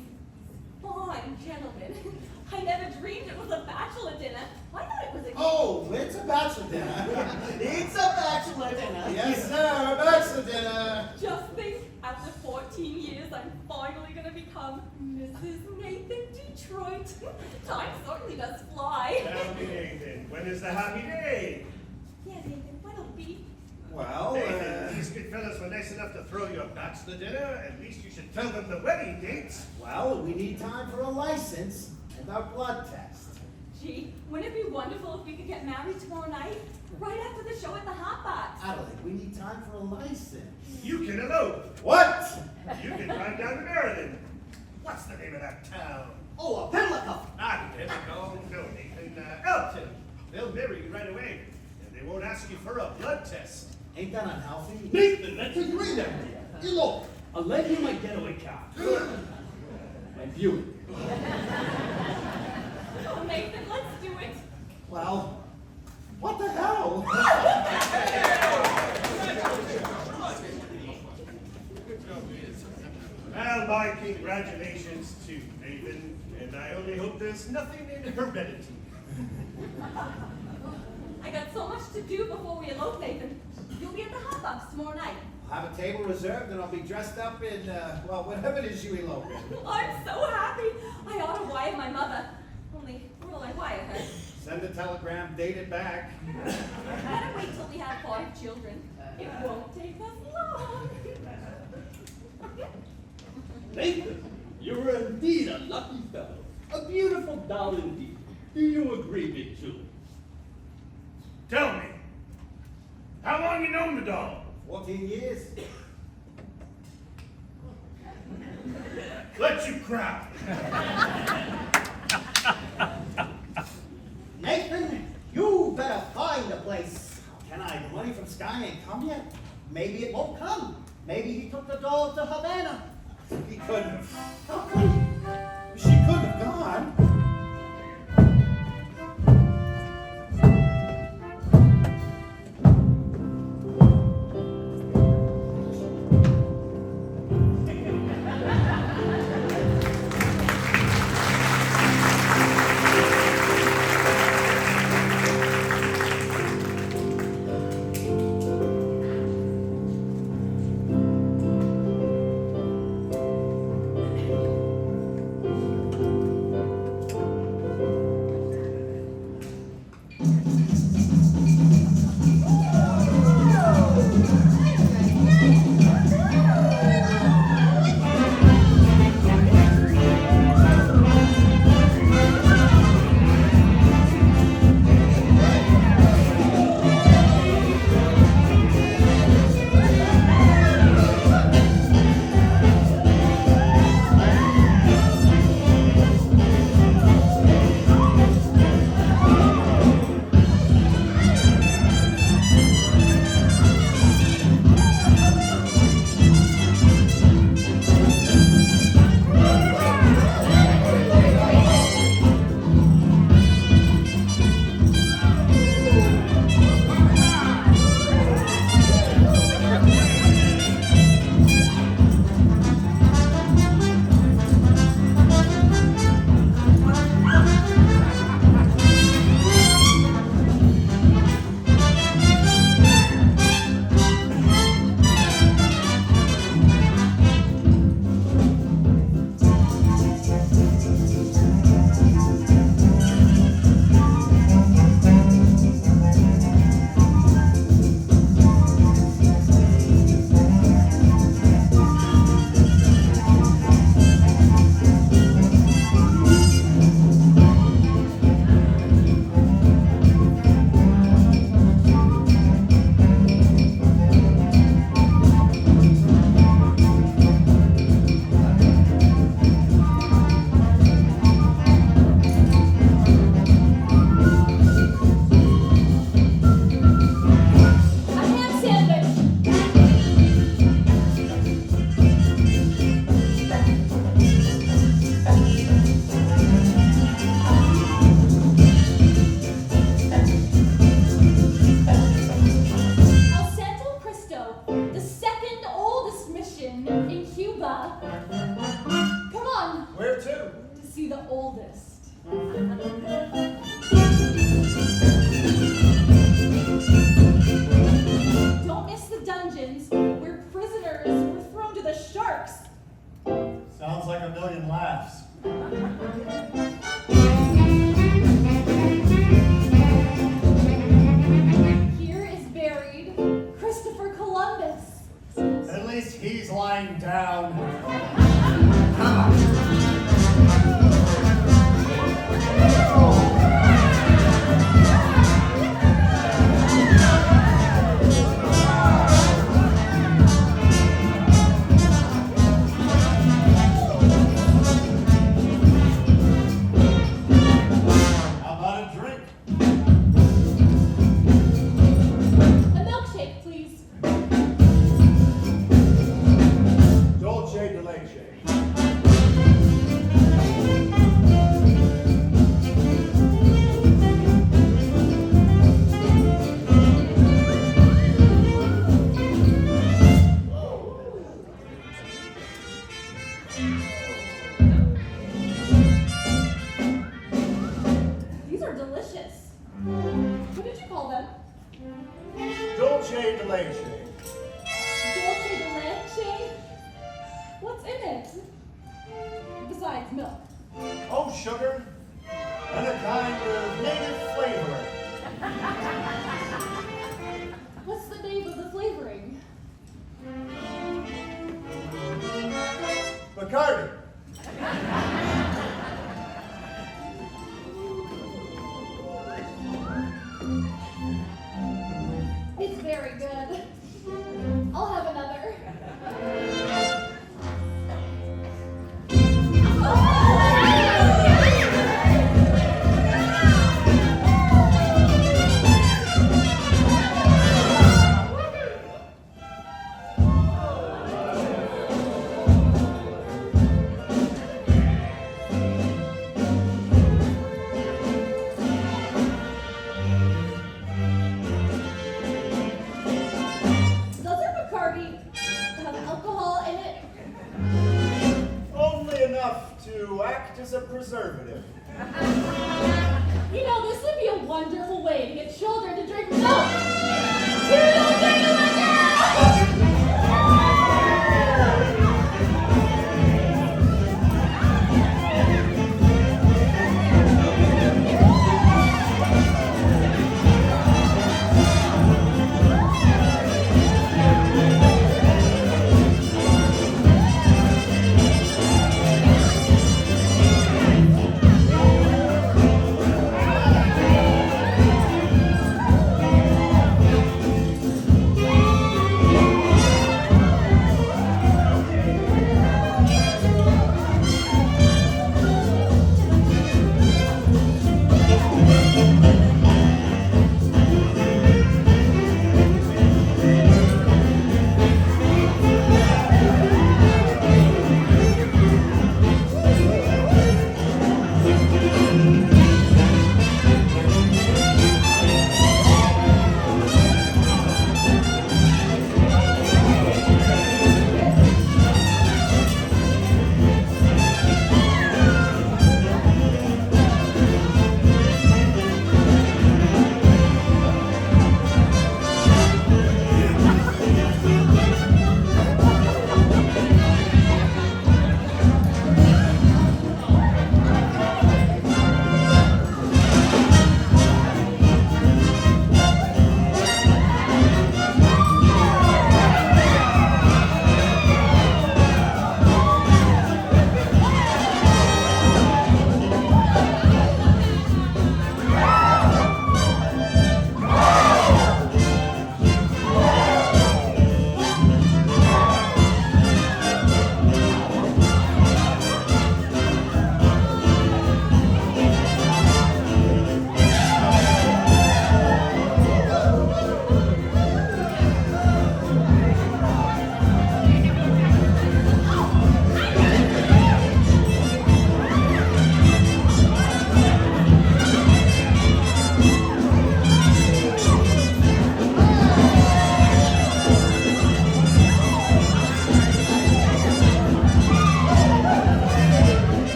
fine gentlemen. I never dreamed it was a bachelor dinner. I thought it was a Oh, it's a bachelor dinner. It's a bachelor dinner. Yes, sir, a bachelor dinner. Just think, after 14 years, I'm finally going to become Mrs. Nathan Detroit. Time certainly does fly. Tell me, Nathan, when is the happy day? Yeah, Nathan, what'll it be? Well, Nathan, these good fellas were nice enough to throw you a bachelor dinner. At least you should tell them the wedding dates. well, we need time for a license and our blood test. Gee, wouldn't it be wonderful if we could get married tomorrow night? Right after the show at the Hot Box. Adelaide, we need time for a license. You can elope. What? You can drive down to Maryland. What's the name of that town? Oh, a Pimlico. Not Pimlico, no, Nathan. Elton. They'll marry you right away, and they won't ask you for a blood test. Ain't that unhealthy? Nathan, that's a great idea. Elope. I'll lend you my getaway car. My Buick. Oh, Nathan, let's do it. Well, what the hell? Well, my congratulations to Nathan, and I only hope there's nothing in heredity. I got so much to do before we elope, Nathan. You'll be at the Hot Box tomorrow night. I'll have a table reserved and I'll be dressed up in, well, whatever it is you elope in. I'm so happy. I ought to wire my mother. Only, what'll I wire her? Send a telegram, date it back. Better wait till we have 5 children. It won't take us long. Nathan, you're indeed a lucky fellow. A beautiful doll indeed. Do you agree, Big Two? Tell me, how long you known the doll? 14 years. Let you cry. Nathan, you better find a place. How can I? The money from Sky ain't come yet. Maybe it won't come. Maybe he took the doll to Havana. He couldn't. How could he? She couldn't have gone.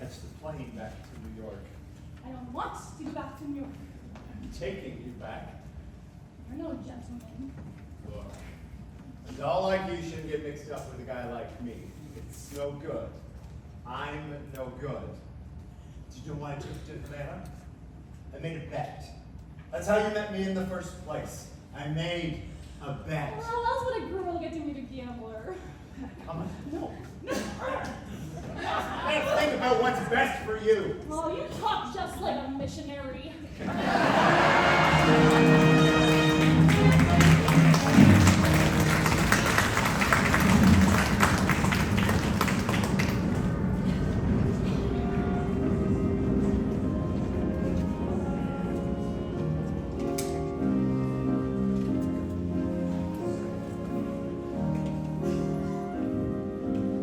catch the plane back to New York. I don't want to go back to New York. I'm taking you back. You're no gentleman. Look, a doll like you shouldn't get mixed up with a guy like me. It's no good. I'm no good. Do you know why I took you to Havana? I made a bet. That's how you met me in the first place. I made a bet. How else would a girl get to meet a gambler? Come on, no. Let's think about what's best for you. Oh, you talk just like a missionary.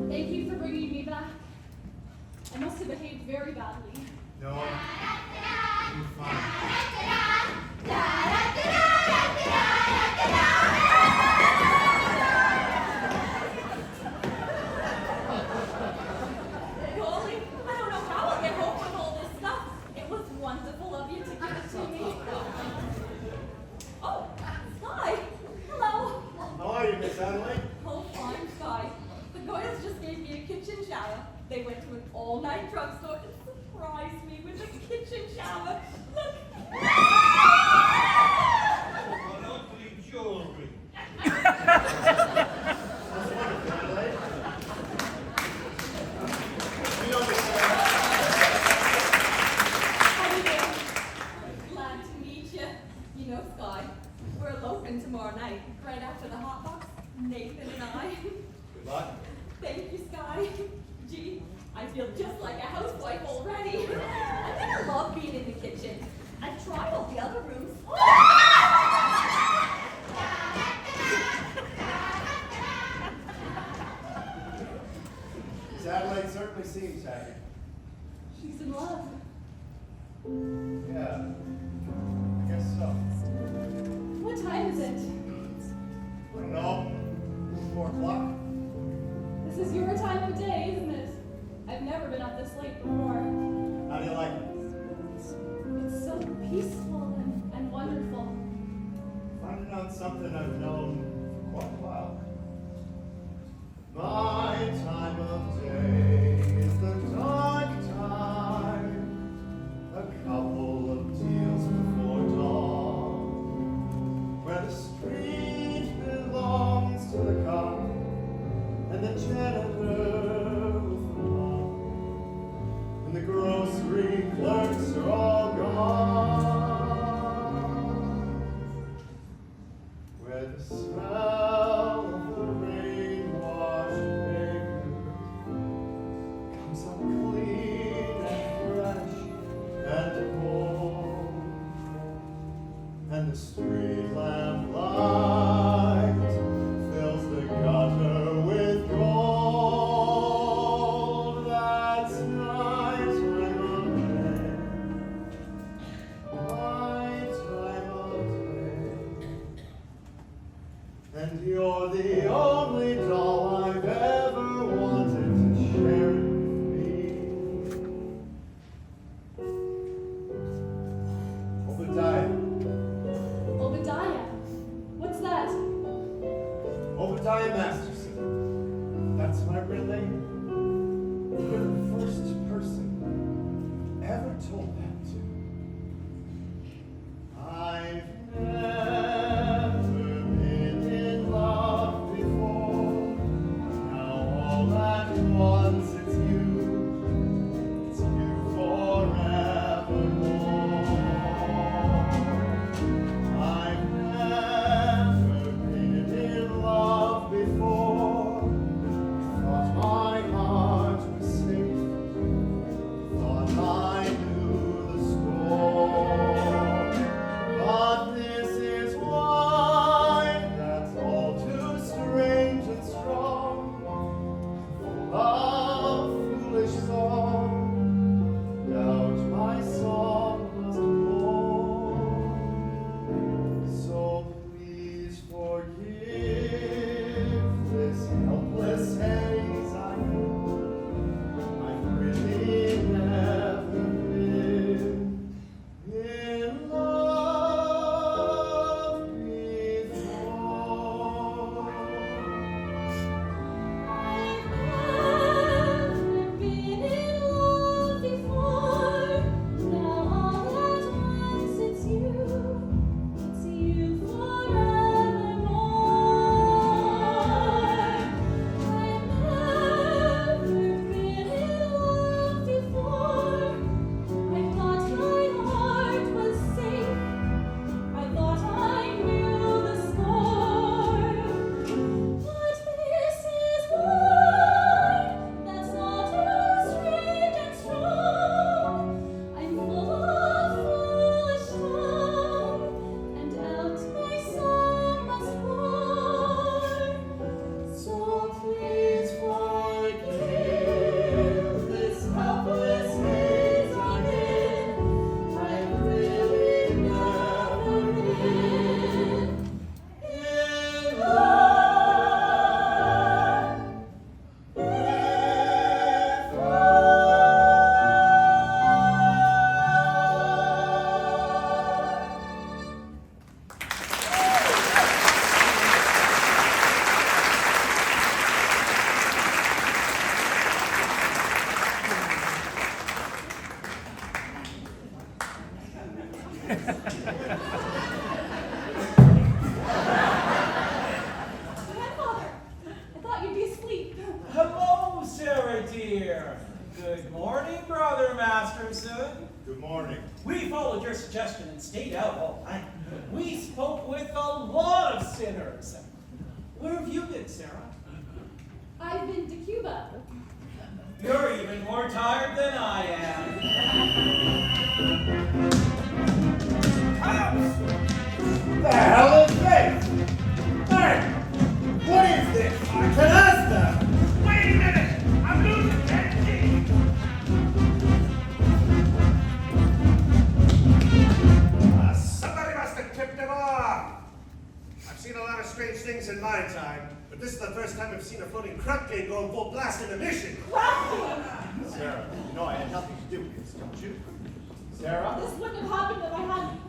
Thank you for bringing me back. I must have behaved very badly. No, you're fine. Golly, I don't know how I'll get home with all this stuff. It was wonderful of you to give it to me. Oh, Sky. Hello. How are you, Miss Adelaide? Oh, fine, Sky. The Goyles just gave me a kitchen shower. They went to an all-night drugstore and surprised me with a kitchen shower. Look. What ugly jewelry. That's wonderful, Adelaide. You know, Miss Adelaide, How you doing? Glad to meet you. You know, Sky, we're eloping tomorrow night, right after the hot box, Nathan and I. good luck. Thank you, Sky. Gee, I feel just like a housewife already. I'm gonna love being in the kitchen. I've tried all the other rooms. Miss Adelaide certainly seems happy. She's in love. Yeah, I guess so. What time is it? I don't know. 4 o'clock? This is your time of day, isn't it? I've never been up this late before. How do you like it? It's so peaceful and wonderful. Finding out something I've known for quite a while. My time of day is the dark time, a couple of deals before dawn, where the street belongs to the cop and the janitor with the mop, and the grocery clerks are all gone, where the smell of the rain-washed pavement comes up clean and fresh and cold, and the street lamp light fills the gutter with gold. That's my time of day, my time of day. And you're the only doll I've ever wanted to share it with me. Obadiah. Obadiah. What's that? Obadiah Masterson. That's my real name. You're the first person ever told that to. I've never been in love before. Grandfather, I thought you'd be asleep. Hello, Sarah dear. Good morning, Brother Masterson. Good morning. We followed your suggestion and stayed out all night. We spoke with a lot of sinners. Where have you been, Sarah? I've been to Cuba. You're even more tired than I am. Cops! The hell is this? Hey! What is this? Canasta! Wait a minute! I'm losing 10 teeth! Somebody must have tipped him off! I've seen a lot of strange things in my time, but this is the first time I've seen a floating crap game going full blast in a mission. Sarah, you know I had nothing to do with this, don't you? Sarah? This wouldn't have happened if I hadn't.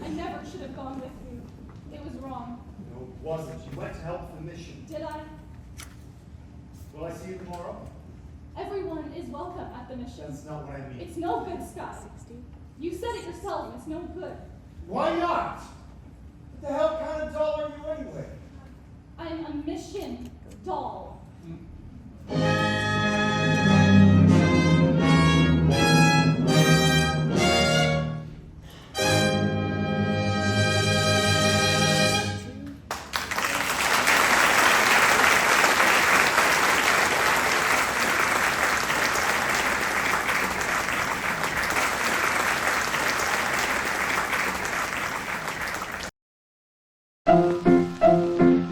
I never should have gone with you. It was wrong. No, it wasn't. You went to help the mission. Did I? Will I see you tomorrow? Everyone is welcome at the mission. That's not what I mean. It's no good, Sky. You said it yourself, it's no good. Why not? What the hell kind of doll are you anyway? I'm a mission doll.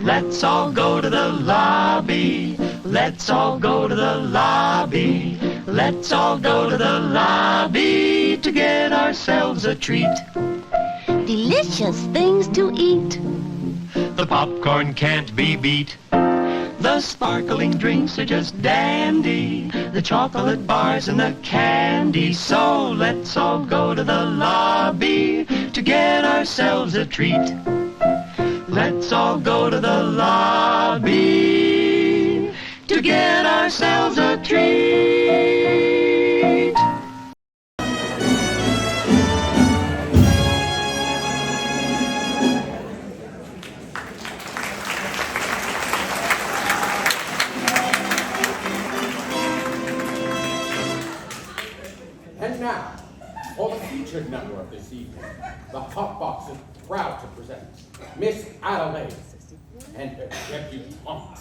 Let's all go to the lobby. Let's all go to the lobby. Let's all go to the lobby to get ourselves a treat. Delicious things to eat. The popcorn can't be beat. The sparkling drinks are just dandy. The chocolate bars and the candy. So let's all go to the lobby to get ourselves a treat. Let's all go to the lobby to get ourselves a treat. And now, for the featured member of this evening, the Hot Box is proud to present Miss Adelaide and her debutantes.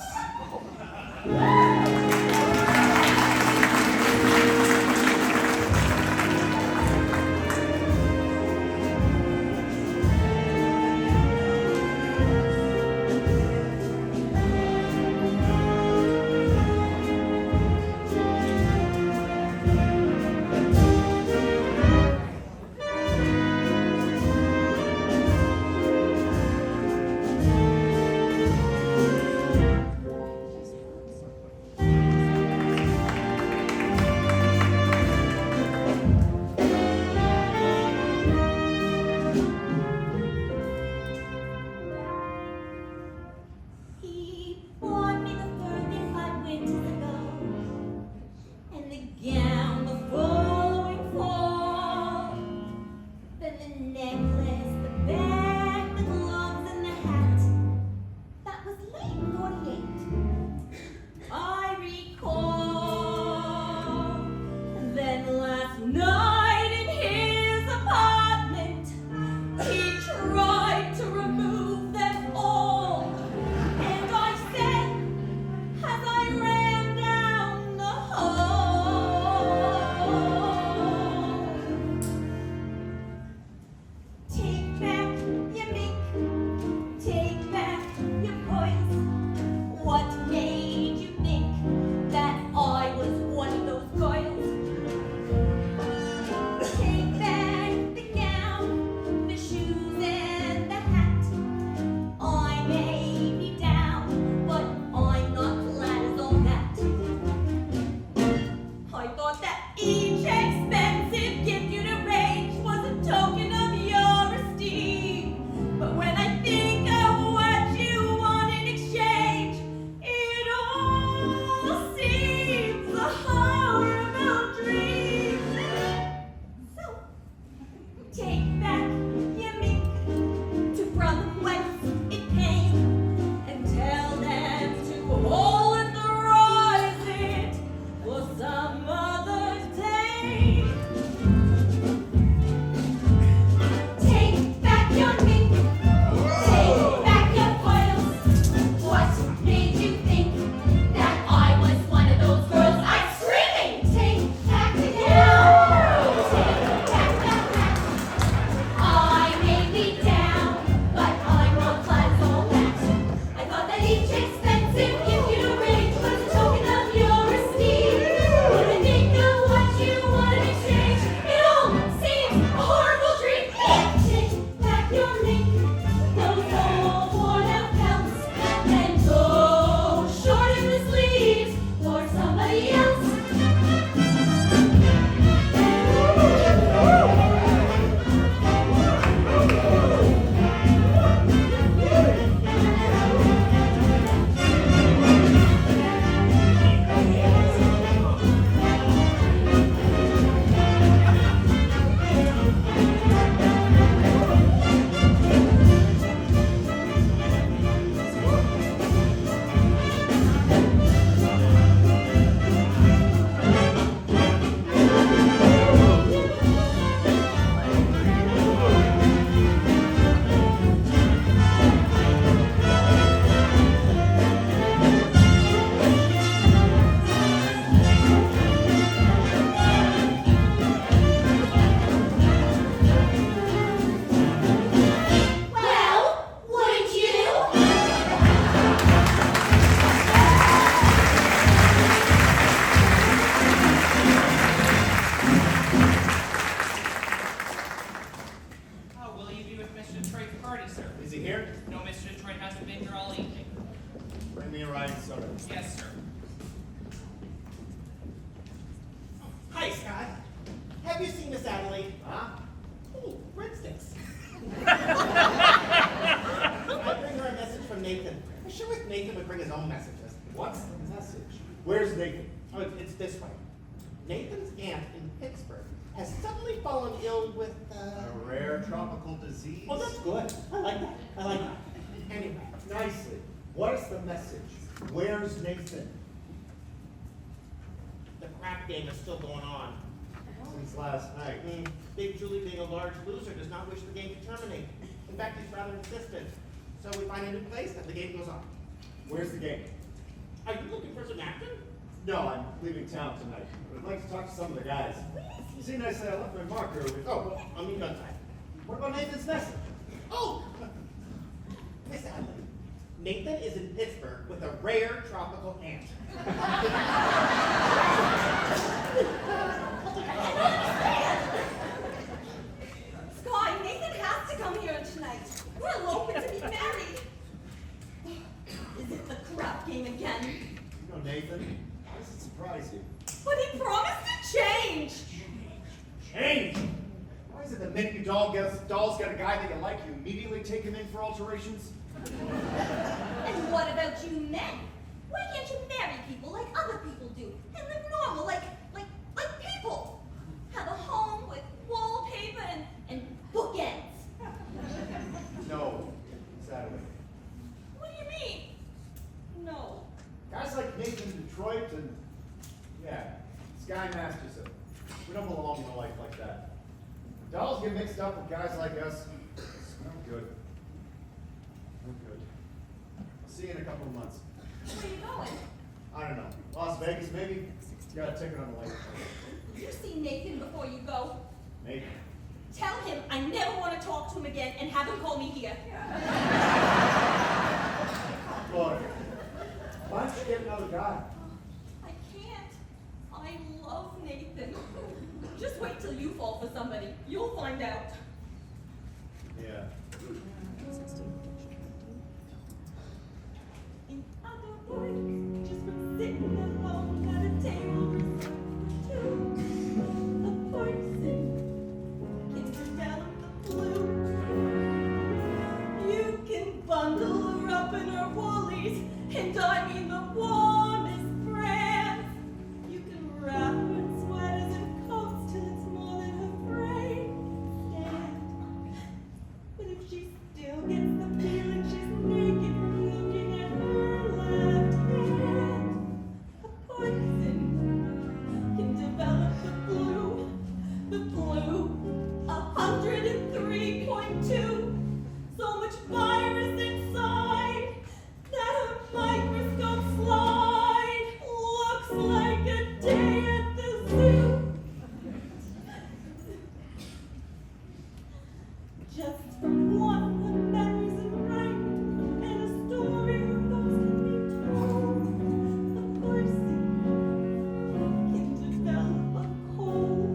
been here all evening. Bring me a riding soda. Yes, sir. Hi, Scott. Have you seen Miss Adelaide? Huh? Oh, breadsticks. I bring her a message from Nathan. I sure wish Nathan would bring his own messages. What's the message? Where's Nathan? Oh, it's this way. Nathan's aunt in Pittsburgh has suddenly fallen ill with, A rare tropical disease. Oh, that's good. I like that. I like that. Anyway. Nicely. What is the message? Where's Nathan? The crap game is still going on. Since last night. Big Julie, being a large loser, does not wish the game to terminate. In fact, he's rather insistent. So we find a new place and the game goes on. Where's the game? Are you looking for some action? No, I'm leaving town tonight. But I'd like to talk to some of the guys. You see, nicely, I left my marker with... Oh, on the gun side. What about Nathan's message? Oh! Miss Adelaide, Nathan is in Pittsburgh with a rare tropical ant. Sky, Nathan has to come here tonight. We're eloping to be married. Is it the crap game again? You know, Nathan, how does it surprise you? But he promised to change. Change? Why is it the minute your doll's got a guy that you like, you immediately take him in for alterations? And what about you men? Why can't you marry people like other people do and live normal like people? Have a home with wallpaper and bookends. No, sadly. What do you mean? No. Guys like Nathan in Detroit and, yeah, Sky Masterson. We don't belong in a life like that. Dolls get mixed up with guys like us. It's no good. No good. I'll see you in a couple of months. Where are you going? I don't know. Las Vegas, maybe? Got a ticket on the lake. You see Nathan before you go. Nathan. Tell him I never want to talk to him again and have him call me here. Look, why don't you get another guy? I can't. I love Nathan. Just wait till you fall for somebody. You'll find out. Yeah. In other words, just been sitting alone at a table reserved for two. A person can develop the flu. You can bundle her up in her woolies, and I mean the warmest brands. You can wrap her in sweaters and coats till it's more than her frame can stand. But if she still gets the feeling she's naked from looking at her left hand, a poison can develop the flu. The flu, 103.2. So much virus inside that her microscope slide looks like a day at the zoo. Just from one, the memories and right, and a story where those can be told. A person can develop a cold.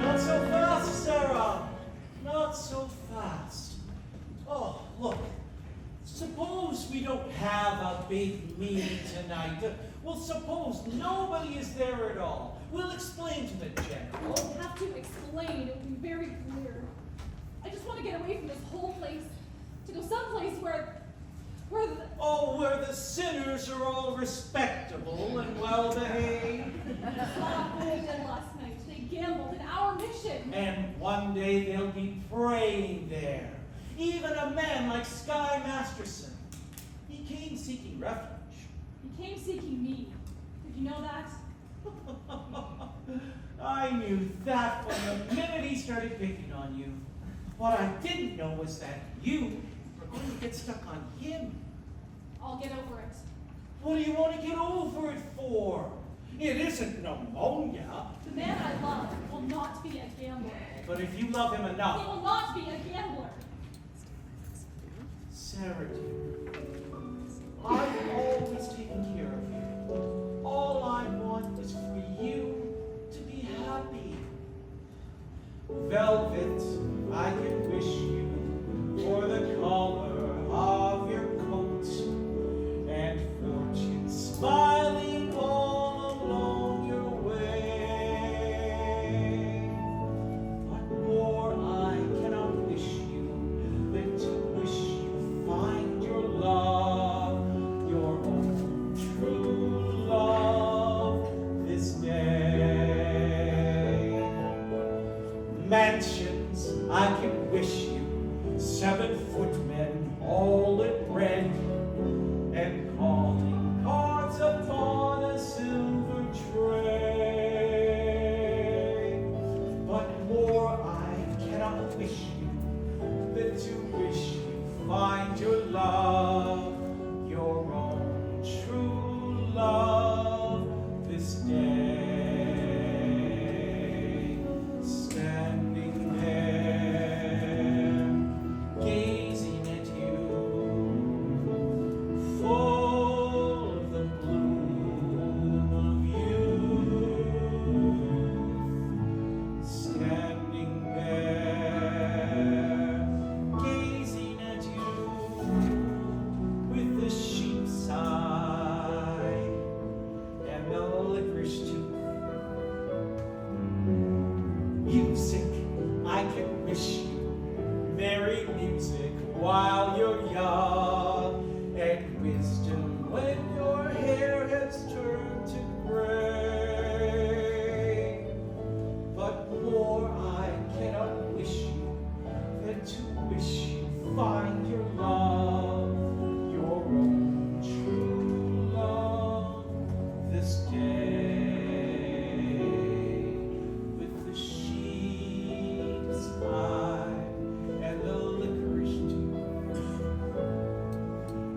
Not so fast, Sarah. Not so fast. Oh, look. Suppose we don't have a big meeting tonight. Well, suppose nobody is there at all. We'll explain to the You general. won't have to explain. It will be very clear. I just want to get away from this whole place. To go someplace where the... Oh, where the sinners are all respectable and well behaved. What they did last night. They gambled in our mission. And one day they'll be praying there. Even a man like Sky Masterson. He came seeking refuge. He came seeking me. Did you know that? I knew that from the minute he started picking on you. What I didn't know was that you were going to get stuck on him. I'll get over it. What do you want to get over it for? It isn't pneumonia. The man I love will not be a gambler. But if you love him He enough, will not be a gambler. Sarah, dear, I've always taken care of you. All I want is for you to be happy. Velvet, I can wish you for the color of your coat, and fortune smiling all along your way. What more I cannot wish you than to wish you find your love, your own true love this day. Mansions I can wish you, 7-foot men all in red, and calling cards upon a silver tray. But more I cannot wish you than to wish you find your love, your own true love this day. Standing there, gazing at you, full of the bloom of youth. Standing there, gazing at you, with the sheep's eye and the licorice tooth. Music, I can wish you merry music while you're young, and wisdom when your hair has turned to gray. But more I cannot wish you than to wish you find your love, your own true love this day. With the sheep's eye and the licorice tooth,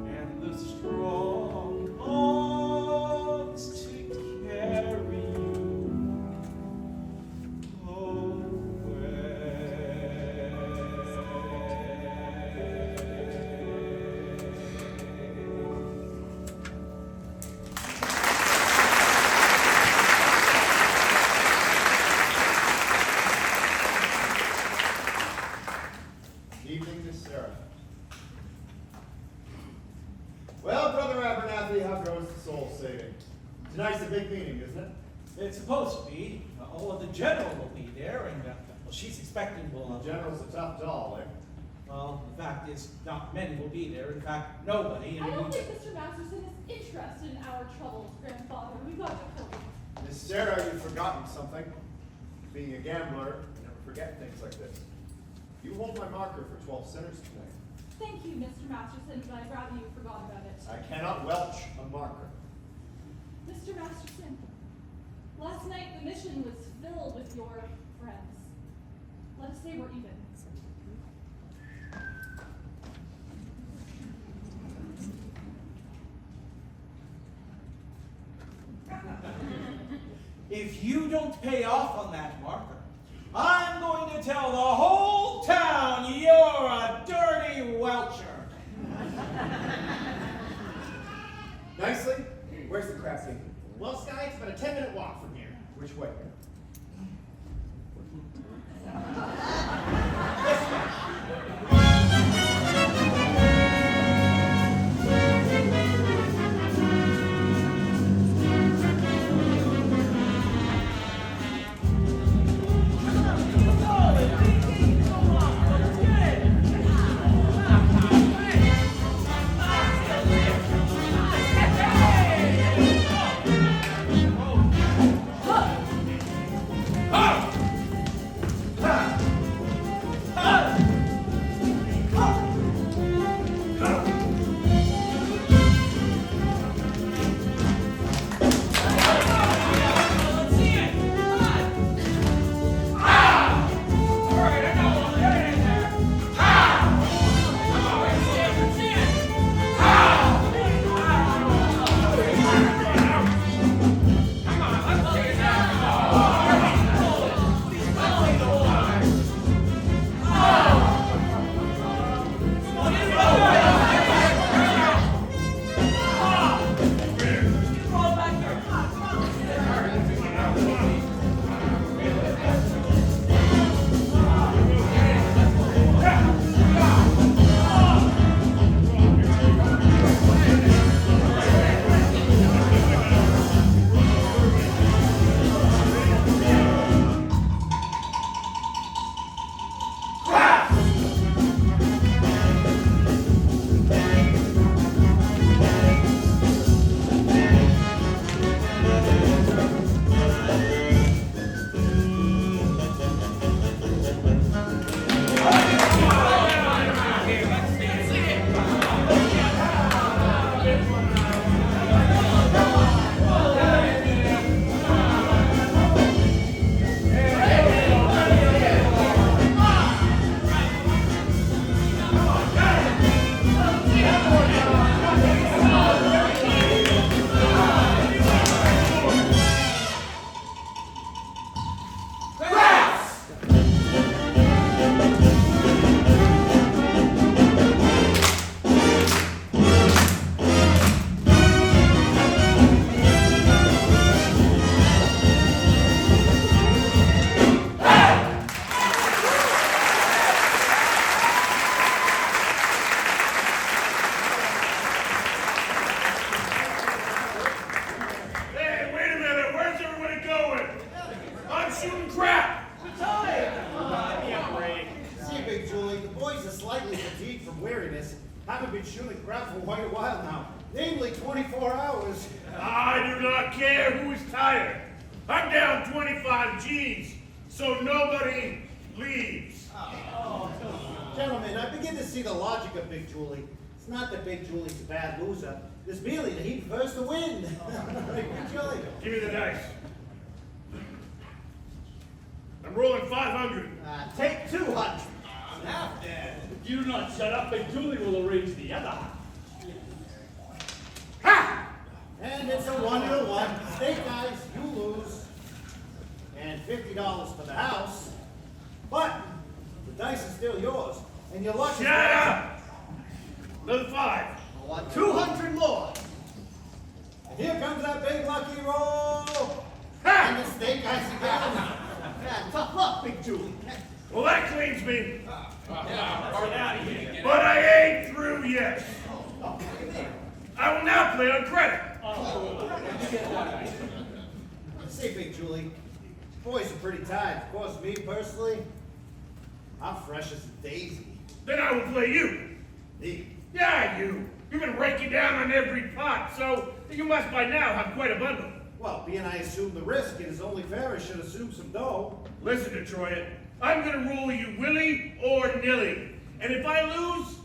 and the strong arms to carry you away. Evening to Sarah. Well, Brother Abernathy, how goes the soul saving? Tonight's a big meeting, isn't it? It's supposed to be. The general will be there, and well, she's expecting we'll. The general's a tough doll, eh? Well, the fact is, not many will be there. In fact, nobody. And I don't think Mr. Masterson is interested in our troubles, grandfather. We've got to hurry. Miss Sarah, you've forgotten something. Being a gambler, I never forget things like this. You hold my marker for 12 sinners tonight. Thank you, Mr. Masterson, but I'd rather you forgot about it. I cannot welch a marker. Mr. Masterson, last night the mission was filled with your friends. Let us say we're even. If you don't pay off on that marker, I'm going to tell the whole town you're a dirty welcher. Nicely? Where's the crap scene? Well, Sky, it's about a 10-minute walk from here. Which way? Ha! some weariness. Haven't been shooting crap for quite a while now. Namely 24 hours. I do not care who is tired. I'm down 25 G's, so nobody leaves. Gentlemen, I begin to see the logic of Big Julie. It's not that Big Julie's a bad loser. It's merely that he prefers to win. Big Julie. Give me the dice. I'm rolling 500. Take 200. Now, If you do not shut up, Big Julie will arrange the other half. Ha! And it's a 1-1. Stake guys, you lose. And $50 for the house. But the dice is still yours. And your luck is... Shut up! Another 5. I want 200 more. And here comes that big lucky roll. Ha! And the stake guys again. Yeah, tough luck, Big Julie. Well, that cleans me. Out of here. But I ain't through yet. I will now play on credit. Say, Big Julie, boys are pretty tired. Of course, me personally, I'm fresh as a daisy. Then I will play you. Me? Yeah, you. You've been raking down on every pot, so you must by now have quite a bundle. Well, being I assume the risk, it is only fair I should assume some dough. Listen, Detroit. I'm gonna rule you willy or nilly. And if I lose,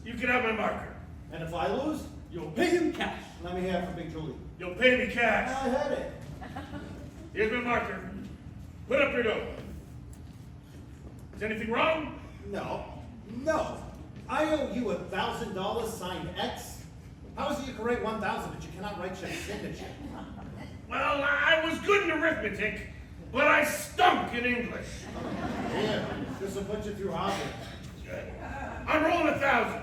you can have my marker. And if I lose, You'll pay him cash. let me hear from Big Julie. You'll pay me cash. I heard it. Here's my marker. Put up your dough. Is anything wrong? No. No. I owe you $1,000 signed X. How is it you can write 1,000 but you cannot write your signature? Well, I was good in arithmetic, but I stunk in English. Here, this will put you through Harvard. I'm rolling 1,000.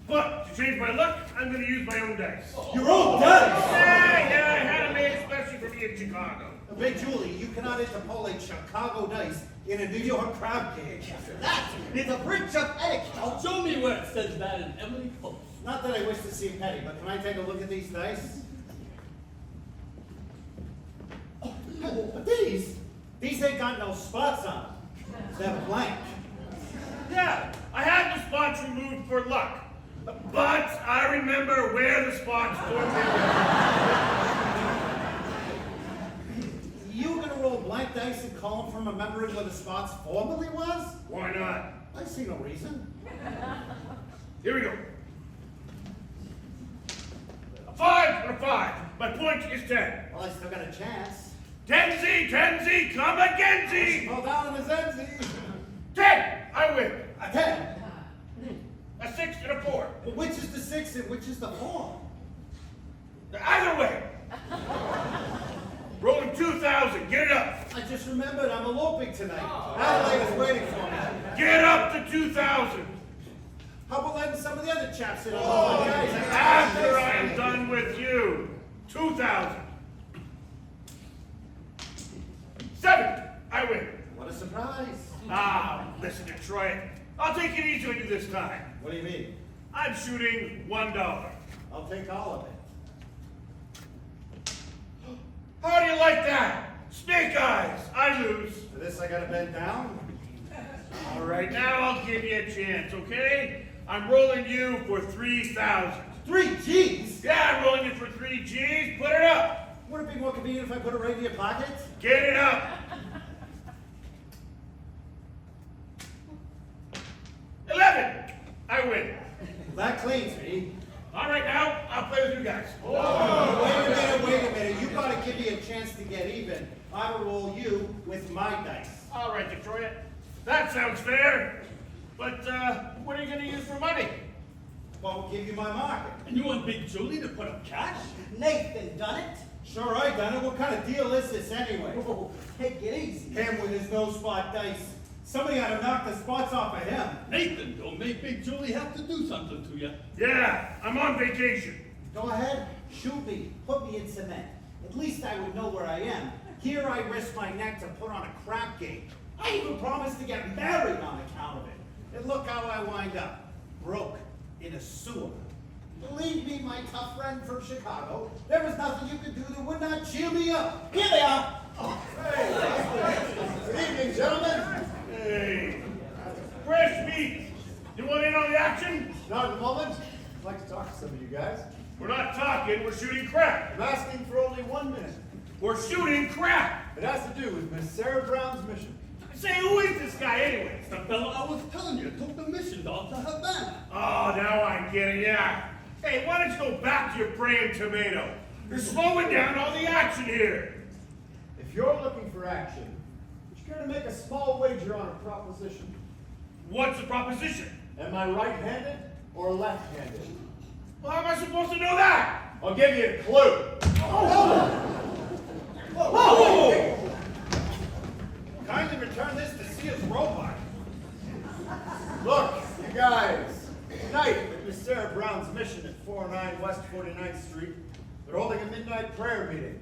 But to change my luck, I'm gonna use my own dice. Your own dice? Yeah, I had them made especially for me in Chicago. Big Julie, you cannot interpolate Chicago dice in a New York crab cage. That is a breach of etiquette. Now show me where it says that in Emily Post. Not that I wish to seem petty, but can I take a look at these dice? Oh, these ain't got no spots on them. They're blank. Yeah, I had the spots removed for luck. But I remember where the spots were. You gonna roll blank dice and call them from remembering where the spots formerly was? Why not? I see no reason. Here we go. A 5 and a 5. My point is 10. Well, I still got a chance. 10Z, come again, Z. Hold down on his Zenzi. 10, I win. A 10. A 6 and a 4. Well, which is the 6 and which is the 4? Either way. Rolling 2,000, get it up. I just remembered I'm eloping tonight. Adelaide is waiting for me. Get up to 2,000. How about letting some of the other chaps in on the guys? After I'm done with you. 2,000. 7, I win. What a surprise. Ah, listen, Detroit. I'll take it easy on you this time. What do you mean? I'm shooting $1. I'll take all of it. How do you like that? Snake eyes. I lose. For this, I gotta bend down. All right, now I'll give you a chance, okay? I'm rolling you for 3,000. 3 G's? Yeah, I'm rolling you for 3 G's. Put it up. Would it be more convenient if I put it right in your pocket? Get it up. 11. I win. That cleans me. All right, now I'll play with you guys. Wait a minute. You gotta give me a chance to get even. I will roll you with my dice. All right, Detroit. That sounds fair. But what are you going to use for money? Well, we'll give you my market. And you want Big Julie to put up cash? Nathan done it. Sure, I done it. What kind of deal is this anyway? Oh, take it easy. Him with his no spot dice. Somebody ought to knock the spots off of him. Nathan, don't make Big Julie have to do something to you. Yeah, I'm on vacation. Go ahead, shoot me, put me in cement. At least I would know where I am. Here I risk my neck to put on a crap game. I even promised to get married on account of it. And look how I wind up. Broke in a sewer. Believe me, my tough friend from Chicago, there was nothing you could do that would not cheer me up. Here they are. Oh, hey. Good evening, gentlemen. Hey, fresh meat. You want in on the action? No, talking, we're shooting crap. I'm asking for only 1 minute. We're shooting crap. It has to do with Miss Sarah Brown's mission. Say, who is this guy anyways? The fellow I was telling you took the mission dog to Havana. Oh, now I'm getting ya. Hey, why don't you go back to your praying tomato? You're slowing down all the action here. If you're looking for action, would you care to make a small wager on a proposition? What's the proposition? Am I right-handed or left-handed? Well, how am I supposed to know that? I'll give you a clue. Oh! Kindly return this to see his robot. Look, you guys, tonight at Miss Sarah Brown's mission at 409 West 49th Street, they're holding a midnight prayer meeting.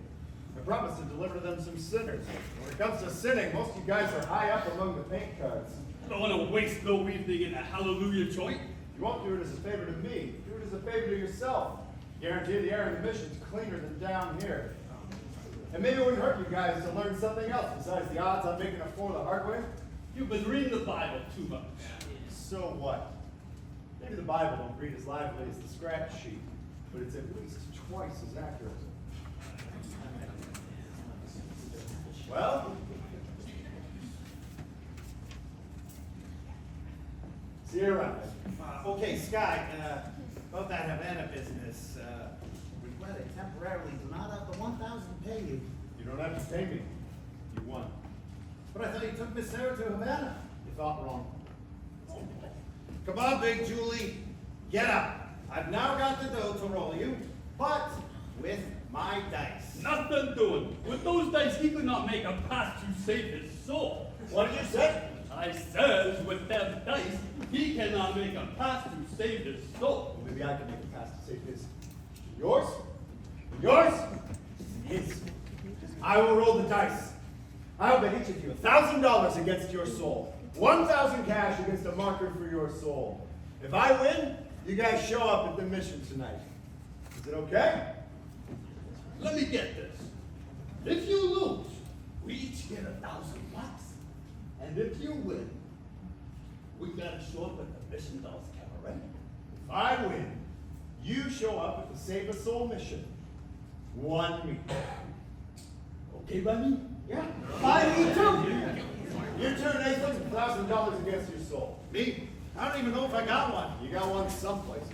I promised to deliver them some sinners. When it comes to sinning, most of you guys are high up among the paint cards. Don't want to waste no evening in a hallelujah joint. You won't do it as a favor to me. Do it as a favor to yourself. Guarantee the air in the mission's cleaner than down here. And maybe it wouldn't hurt you guys to learn something else besides the odds on making a four the hard way. You've been reading the Bible too much. So what? Maybe the Bible don't read as lively as the scratch sheet, but it's at least twice as accurate. Well, see you around. Okay, Sky, about that Havana business, regret it temporarily. Do not have the 1,000 pay you. You don't have to pay me. You won. But I thought you took Miss Sarah to Havana. You thought wrong. Come on, Big Julie. Get up. I've now got the dough to roll you, but with my dice. Nothing doing. With those dice, he could not make a pass to save his soul. What did you say? I says, with them dice, he cannot make a pass to save his soul. Well, maybe I can make a pass to save his. Yours? Yours? His. I will roll the dice. I'll bet each of you $1,000 against your soul. 1,000 cash against a marker for your soul. If I win, you guys show up at the mission tonight. Is it okay? Let me get this. If you lose, we each get $1,000. And if you win, we gotta show up at the mission dog's cabaret. If I win, you show up at the Save a Soul mission. 1 week. Okay, buddy? Yeah. Buy me too. You too, Nathan. $1,000 against your soul. Me? I don't even know if I got one. You got one someplace.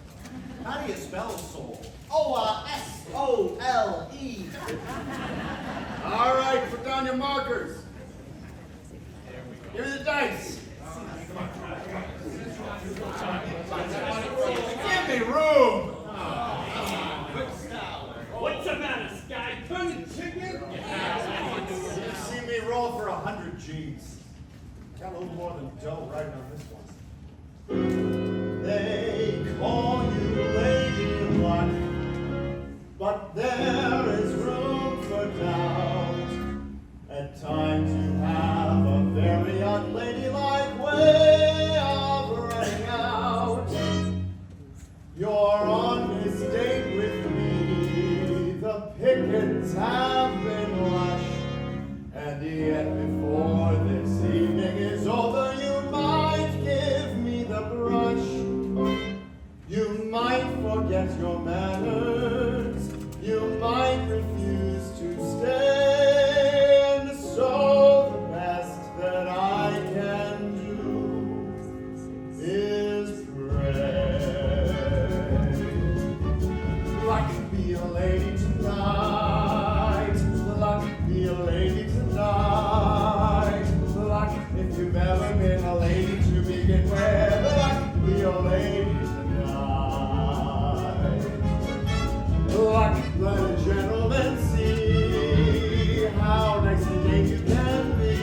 How do you spell soul? S-O-L-E. All right, put down your markers. Give me the dice. Give me room. What's the matter, Sky? Turning chicken? You see me roll for 100 G's. Got a little more than dough right on this one. They call you Lady Luck, but there is room for doubt. At times you have a very unladylike way of running out. You're on this date with me, the pickets have been lush, and yet before this evening is over, you might give me the brush. You might forget your manners, you might refuse to stay, and so the best that I can do is pray. Luck be a lady tonight, luck be a lady tonight, luck if you've ever been a lady to begin with, luck be a lady tonight. Luck, let a gentleman see how nice a date you can be.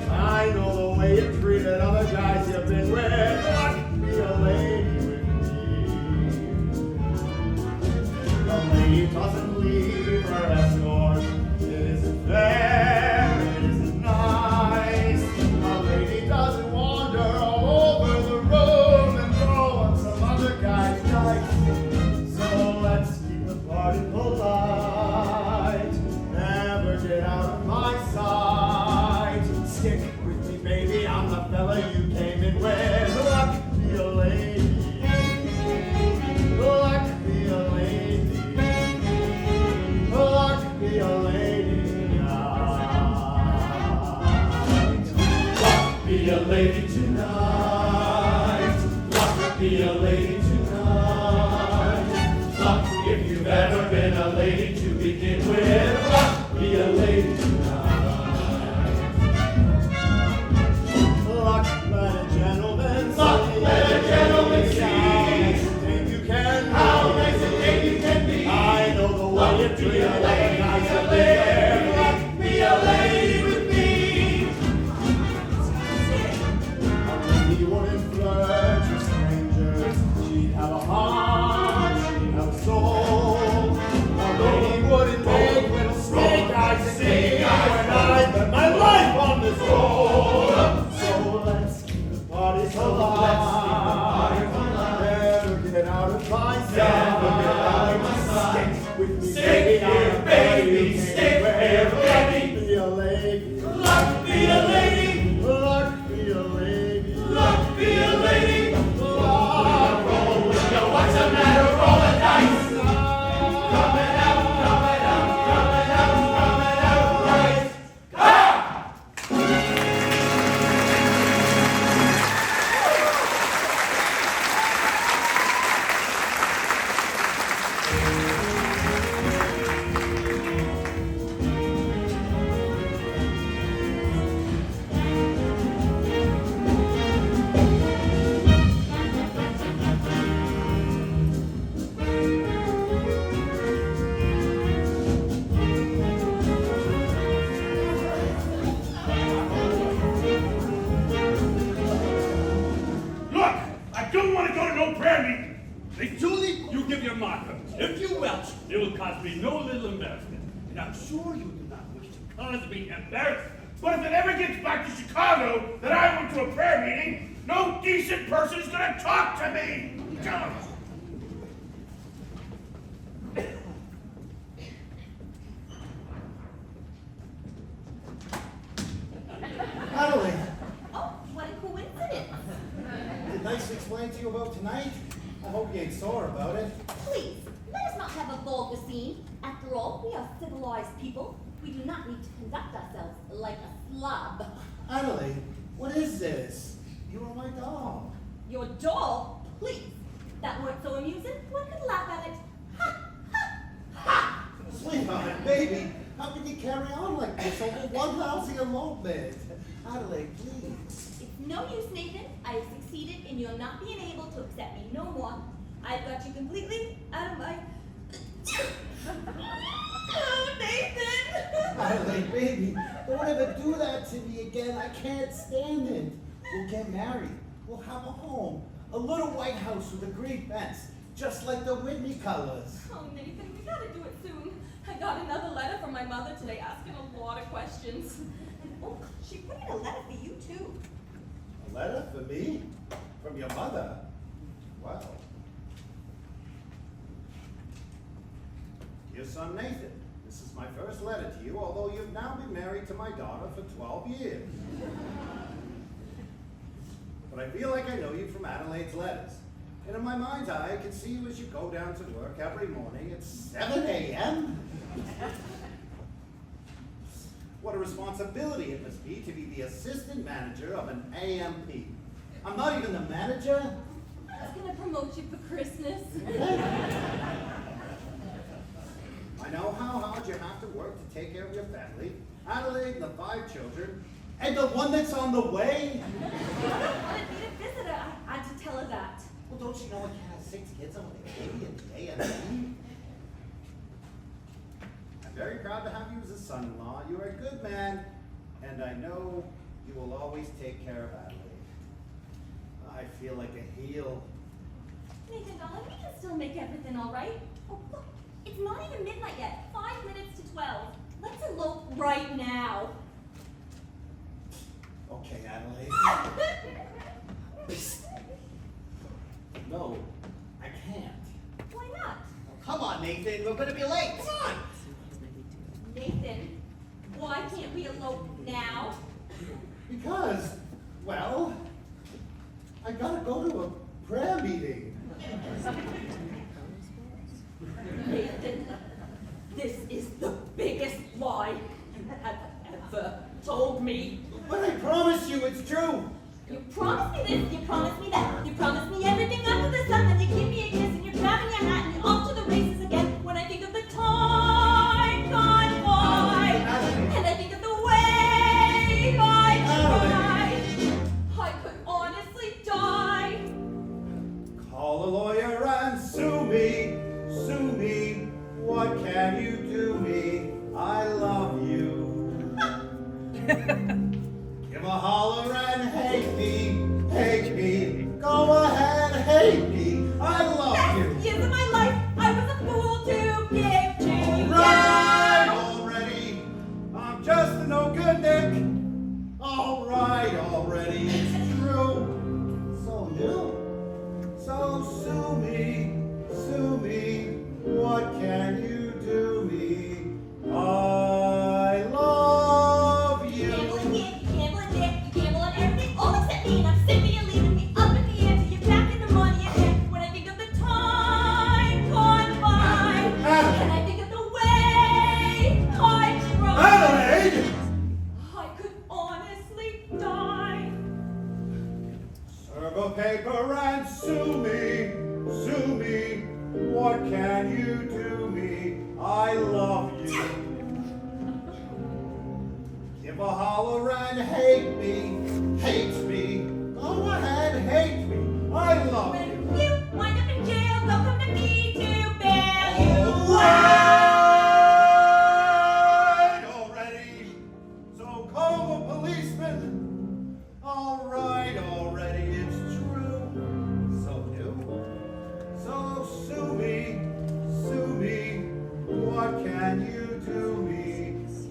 I know the way you treated other guys you've been with. Luck, be a lady with me. A lady doesn't leave her escort. It isn't fair, it isn't nice. A lady doesn't wander all over the room and go on some other guy's dice. So let's keep the party polite. Never get out of my sight. Stick with me, baby. I'm the fella you came in with. Luck be a lady. Luck be a lady. lady tonight. Luck, be a lady tonight. Luck, if you've ever been a lady to begin with. Luck, be a lady tonight. Luck, let a gentleman Luck, see. let a gentleman see. How nice a How thing you can nice a thing you can be. I know the way Luck, you be treat a lady, nice be a and lady. fair. Luck, be a lady with me. A lady wouldn't flirt with strangers. She'd have a heart, she'd have a soul. A lady wouldn't make little snake eyes at me when I bet my life on this roll. So let's keep the parties alive. Never get out of my sight. Never get out of my sight. Stick with me, Stick here, baby. Stick here, baby. Be a lady. Luck, be a lady. Luck, be a lady. Luck, be a lady. Roll with you. What's the matter? Roll the dice. Coming out, coming out, coming out, coming out right. Ah! Look, I don't want to go to no prayer meeting. Hey, Julie, you give your marker. If you welch, it will cause me no little embarrassment. And I'm sure you do not wish to cause me embarrassment. But if it ever gets back to Chicago that I went to a prayer meeting, no decent person is going to talk to me. Adelaide, Oh, what a coincidence. did Nice explain to you about tonight? I hope you ain't sore about it. Please, let us not have a vulgar scene. After all, we are civilized people. We do not need to conduct ourselves like a slob. Adelaide, what is this? You are my doll. Your doll? Please. That weren't so amusing. One could laugh at it. Ha! Ha! Ha! Sweetheart, baby, how can you carry on like this over one lousy elopement? Adelaide, please. It's no use, Nathan. I have succeeded in your not being able to accept me no more. I've got you completely out of my... Oh, Nathan! Adelaide, baby, don't ever do that to me again. I can't stand it. We'll get married. We'll have a home. A little white house with a green fence, just like the Whitney colors. Oh, Nathan, we gotta do it soon. I got another letter from my mother today asking a lot of questions. And oh, she put in a letter for you, too. A letter for me? From your mother? Wow. Dear son Nathan, this is my first letter to you, although you've now been married to my daughter for 12 years. But I feel like I know you from Adelaide's letters. And in my mind's eye, I can see you as you go down to work every morning at 7 a.m. What a responsibility it must be to be the assistant manager of an AMP. I'm not even the manager. I was gonna promote you for Christmas. I know how hard you have to work to take care of your family, Adelaide and the 5 children, and the one that's on the way. I wanted me to visit her. I had to tell her that. Well, don't you know I can't have 6 kids on a baby and the AMP? I'm very proud to have you as a son-in-law. You are a good man, and I know you will always take care of Adelaide. I feel like a heel. Nathan, darling, we can still make everything all right. Oh, look, it's not even midnight yet. 5 minutes to 12. Let's elope right now. Okay, Adelaide. No, I can't. Why not? Oh, come on, Nathan. We're going to be late. Come on. Nathan, why can't we elope now? Because, well, I gotta go to a prayer meeting. Nathan, this is the biggest lie you have ever told me. But I promise you it's true. You promised me this, you promised me that. You promised me everything under the sun. Then you give me a kiss and you're grabbing your hat and you're off to the races again. When I think of the time gone by, and I think of the way I tried, I could honestly die. Call a lawyer and sue me, sue me. What can you do me? I love you. Give a holler and hate me, hate me. Go ahead, hate me. I love you. Best years of my life, I was a fool to give to you. Right already. I'm just a no good Nick. All right already. It's true. So new. So sue me, sue me. What can you do me? I love you. Gambling here, you gambling there, you gamble on everything, all except me. And I'm sick of you leaving me up in the air till you're back in the money again. When I think of the time gone by, and I think of the way I tried, Adelaide! I could honestly die. Serve a paper and sue me, sue me. What can you do me? I love you. Give a holler and hate me, hate me. Go ahead, hate me. I love you. When you wind up in jail, don't come to me to bail you All right already. So call the policeman. All right already. It's true. So new. So sue me, sue me. What can you do me?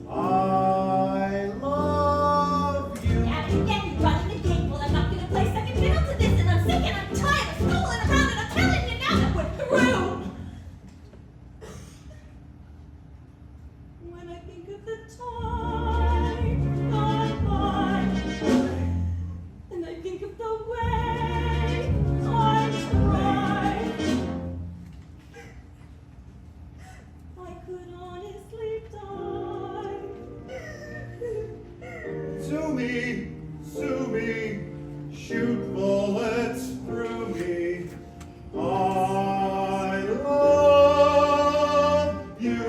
I love you. Now you get me running the game. Well, I'm not gonna play second fiddle to this, and I'm sick and I'm tired of fooling around, and I'm telling you now that we're through. When I think of the time gone by, and I think of the way I tried, I could honestly die. Sue me, sue me, shoot bullets through me. I love you.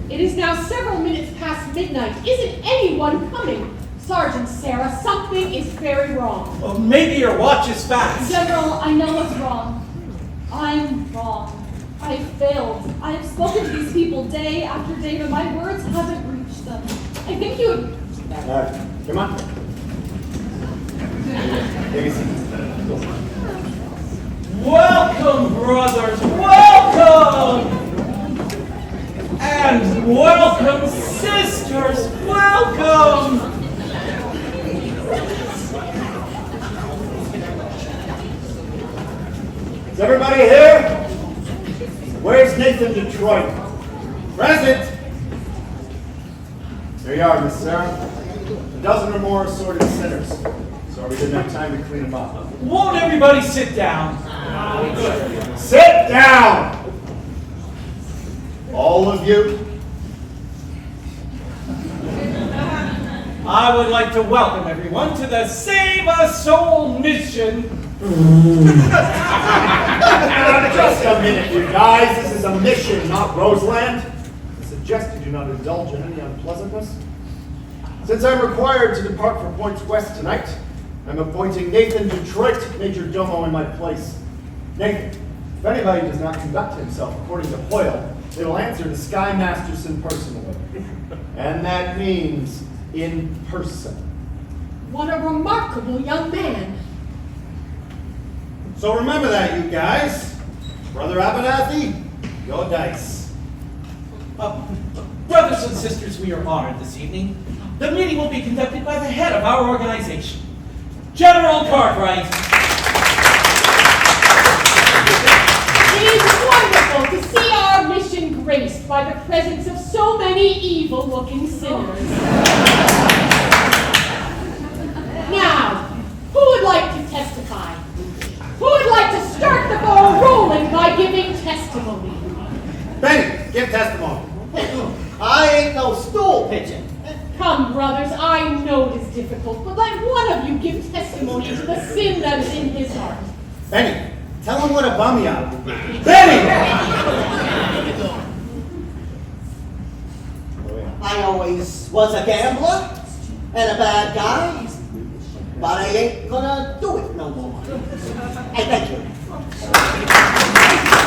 It is now several minutes past midnight. Isn't anyone coming? Sergeant Sarah, something is very wrong. Well, maybe your watch is fast. General, I know what's wrong. I'm wrong. I failed. I have spoken to these people day after day, but my words haven't reached them. I think you would... Come on. Take a seat. Welcome, brothers, welcome! And welcome, sisters, welcome! Is everybody here? Where's Nathan Detroit? Present! There you are, Miss Sarah. A dozen or more assorted sinners. Sorry we didn't have time to clean them up. Won't everybody sit down? Sit down! All of you. I would like to welcome everyone to the Save a Soul mission. Just a minute, you guys. This is a mission, not Roseland. I suggest you do not indulge in any unpleasantness. Since I'm required to depart for Points West tonight, I'm appointing Nathan Detroit Major Domo in my place. Nathan, if anybody does not conduct himself according to Hoyle, they will answer to Sky Masterson personally. And that means in person. What a remarkable young man. So remember that, you guys. Brother Abernathy, your dice. Brothers and sisters, we are honored this evening. The meeting will be conducted by the head of our organization, General Cartwright. It is wonderful to see our mission graced by the presence of so so many evil-looking sinners. Now, who would like to testify? Who would like to start the ball rolling by giving testimony? Benny, give testimony. I ain't no stool pigeon. Come, brothers, I know it is difficult, but let one of you give testimony to the sin that is in his heart. Benny, tell him what a bum you are. Benny! I always was a gambler and a bad guy, but I ain't gonna do it no more. I thank you.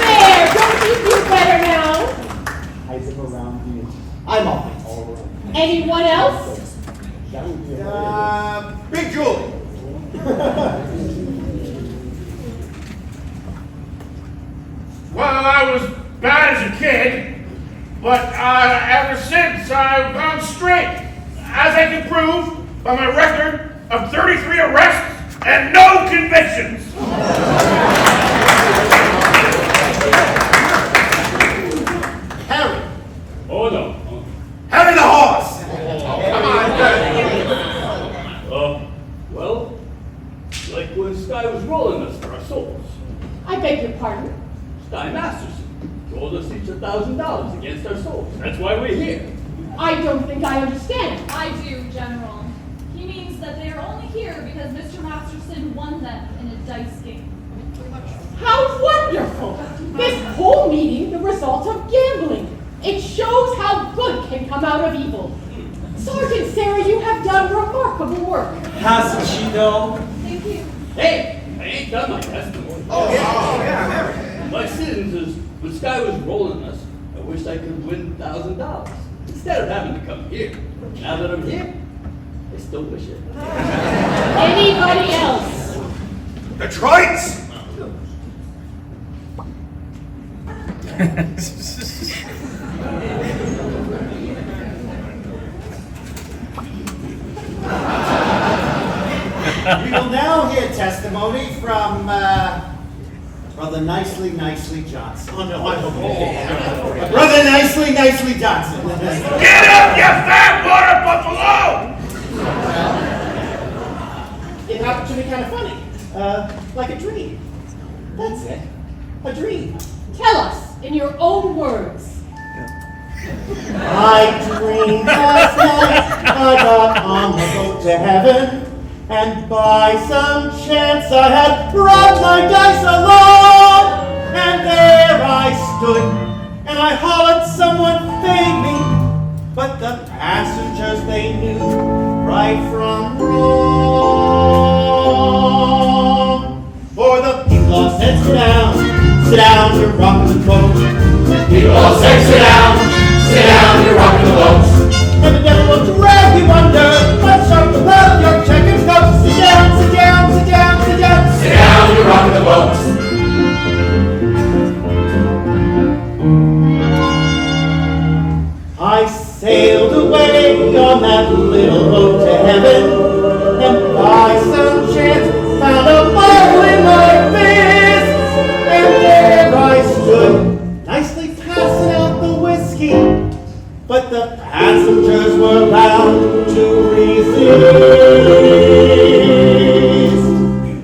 There, don't you feel better now? I live around here. I'm all right. Anyone else? Big Julie. Well, I was bad as a kid, but ever since I've gone straight, as I can prove by my record of 33 arrests and no convictions. Harry. Oh, no. Harry the horse. Well, like when Sky was rolling us for our souls. I beg your pardon? Sky Masterson rolled us each $1,000 against our souls. That's why we're here. I don't think I understand. I do, General. He means that they are only here because Mr. Masterson won them in a dice game. How wonderful! This whole meeting, the result of gambling. It shows how good can come out of evil. Sergeant Sarah, you have done remarkable work. Hasn't she though? Thank you. Hey, I ain't done my testimony. My sins is when Sky was rolling us, I wish I could win $1,000 instead of having to come here. Now that I'm here, I still wish it. Anybody else? Detroit's. We will now hear testimony from Brother Nicely Johnson. Oh, no, I don't Brother Nicely Johnson. Get up, you fat water buffalo! It happened to me kind of funny. Like a dream. That's it. A dream. Tell us, in your own words. I dreamed last night I got on the boat to heaven, and by some chance I had brought my dice along, and there I stood, and I hollered someone fade me, but the passengers they knew right from wrong. For the people all said sit down, you're rocking the boat. People all say sit down, you're rocking the boat. And the devil will drag you under, but sharp the love your checkered coat. Sit down, sit down, sit down, sit down. Sit down, you're rocking the boat. I sailed away on that little boat to heaven, and by some chance found a bottle in my fist, and there I stood, nicely passing out the whiskey, but the passengers were bound to resist.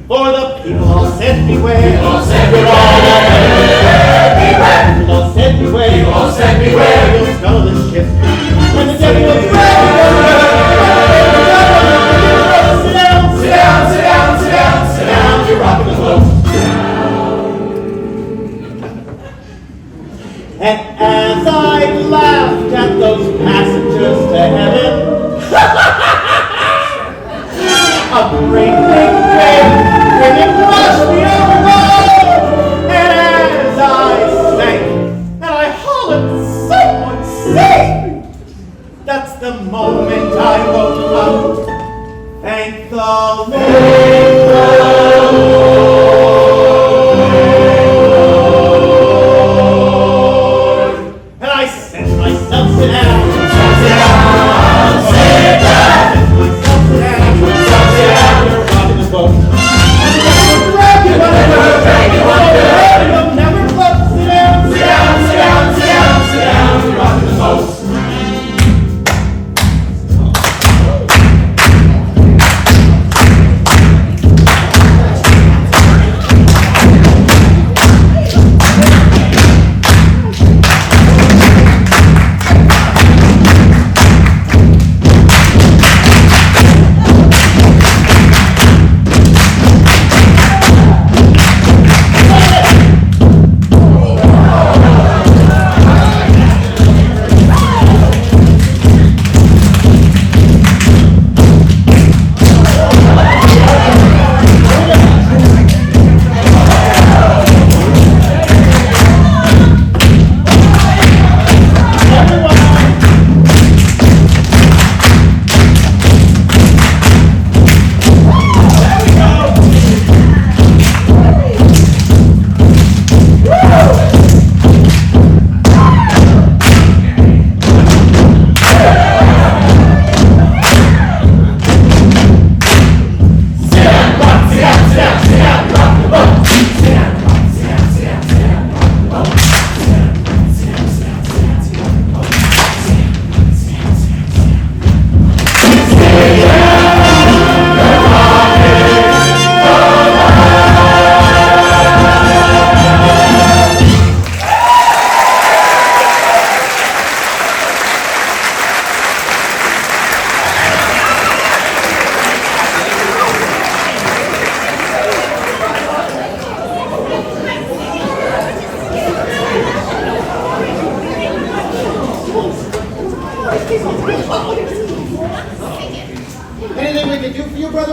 For the people all said beware. People all said You're all beware. People all said beware. People all said beware. You'll scuttle the ship. When the devil will drag you under. Sit down, sit down, sit down, sit down, sit down. You're rocking the boat. And as I laughed at those passengers to heaven, a great big wave when it washed me overboard, and as I sank and I hollered, someone save me, that's the moment I woke up. Thank the Lord. And I said to myself, sit down, sit down, sit down. Myself, sit down, you're rocking the boat. You'll drag you under, you'll never float. Sit down, sit down, sit down, sit down, sit down, you're rocking the boat.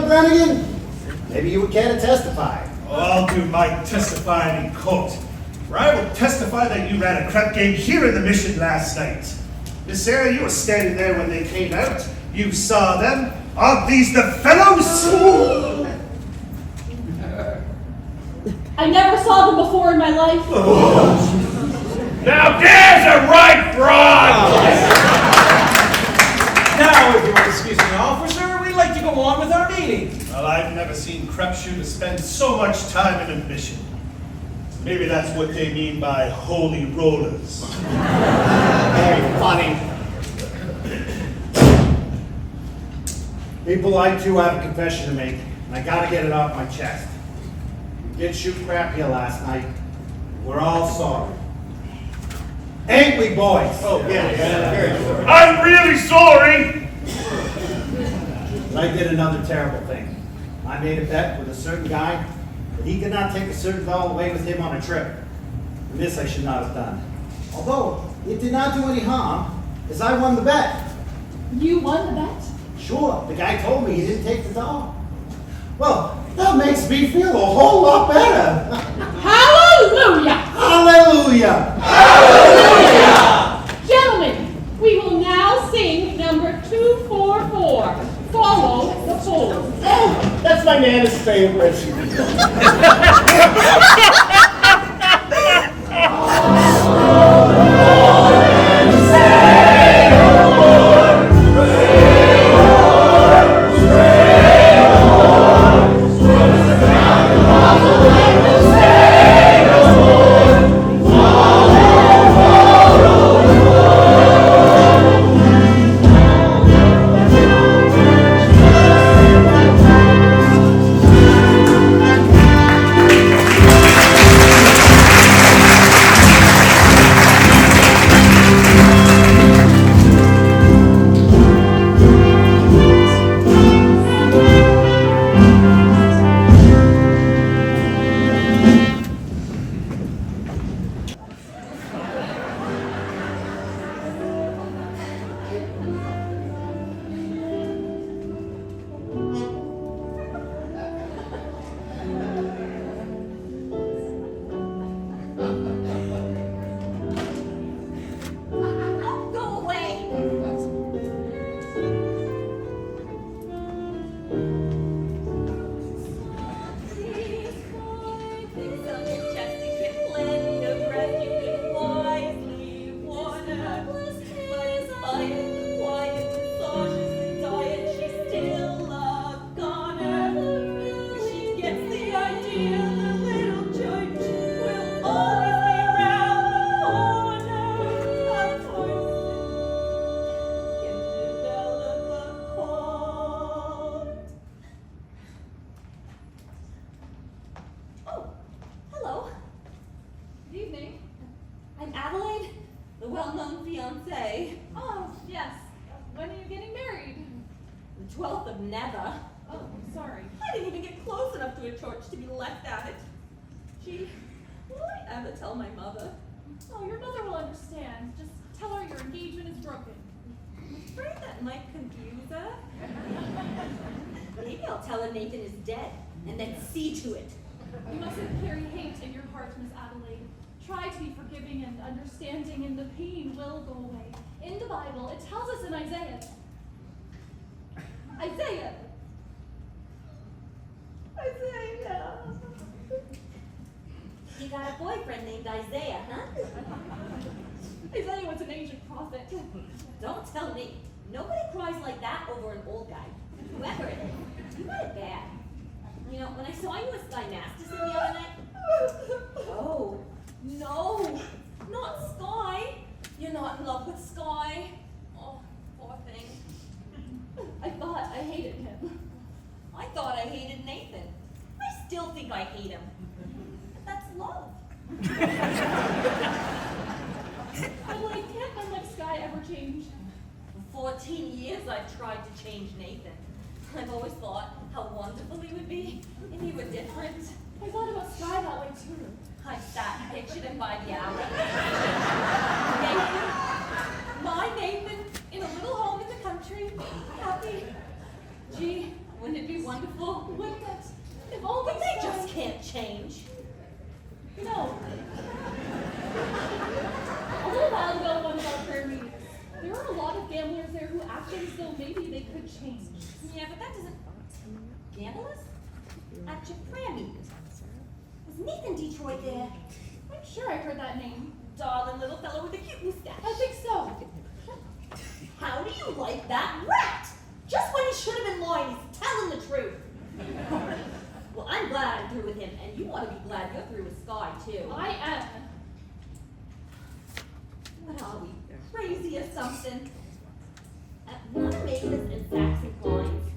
Brannigan? Maybe you would care to testify. Oh, I'll do my testifying in court, where I will testify that you ran a crap game here in the mission last night. Miss Sarah, you were standing there when they came out. You saw them. Aren't these the fellows? I never saw them before in my life. Now there's a right broad! Now, if you will excuse me, officer, we'd like to go on with our meeting. Well, I've never seen crap shooters spend so much time in a mission. Maybe that's what they mean by holy rollers. Very funny. People, I too have a confession to make, and I gotta get it off my chest. We did shoot crap here last night. We're all sorry. Ain't we, boys? Oh, yeah, very sorry. I'm really sorry! I did another terrible thing. I made a bet with a certain guy that he could not take a certain doll away with him on a trip. And this I should not have done. Although, it did not do any harm, as I won the bet. You won the bet? Sure, the guy told me he didn't take the doll. Well, that makes me feel a whole lot better. Hallelujah! Hallelujah! Hallelujah! Gentlemen, we will now sing number 244, Follow the Pole. Oh, that's my Nana's favorite. Go away! Oh, hello. Good evening. I'm Adelaide, the well-known fiancée. Oh, yes. When are you getting married? The 12th of never. Oh, sorry. I didn't even get close enough to a church to be left at it. Gee, will I ever tell my mother? Oh, your mother will understand. Just tell her your engagement is broken. I'm afraid that might confuse her. Maybe I'll tell her Nathan is dead, and then see to it. You mustn't carry hate in your heart, Miss Adelaide. Try to be forgiving and understanding, and the pain will go away. In the Bible, it tells us in Isaiah. Isaiah! You got a boyfriend named Isaiah, huh? Isaiah was an ancient prophet. Don't tell me. Nobody cries like that over an old guy. Whoever it is, you got it bad. You know, when I saw you with Sky Masterson the other night. Oh, no, not Sky. You're not in love with Sky. Oh, poor thing. I thought I hated him. I thought I hated Nathan. I still think I hate him. But that's love. Adelaide, can't men like Sky ever change? For 14 years I've tried to change Nathan. I've always thought how wonderful he would be if he were different. I thought about Sky that way too. I sat and pictured him by the hour. Nathan, my Nathan, in a little home in the country, happy. Gee, wouldn't it be wonderful acted as though maybe they could change. Yeah, but that doesn't gamble us? At your prayer meeting. Was Nathan Detroit there? I'm sure I heard that name. Darling little fellow with a cute mustache. I think so. How do you like that rat? Just when he should have been lying, he's telling the truth. Well, I'm glad I'm through with him, and you ought to be glad you're through with Sky, too. I am. What are we, crazy or something? At one of Mavis and Saxon Pines,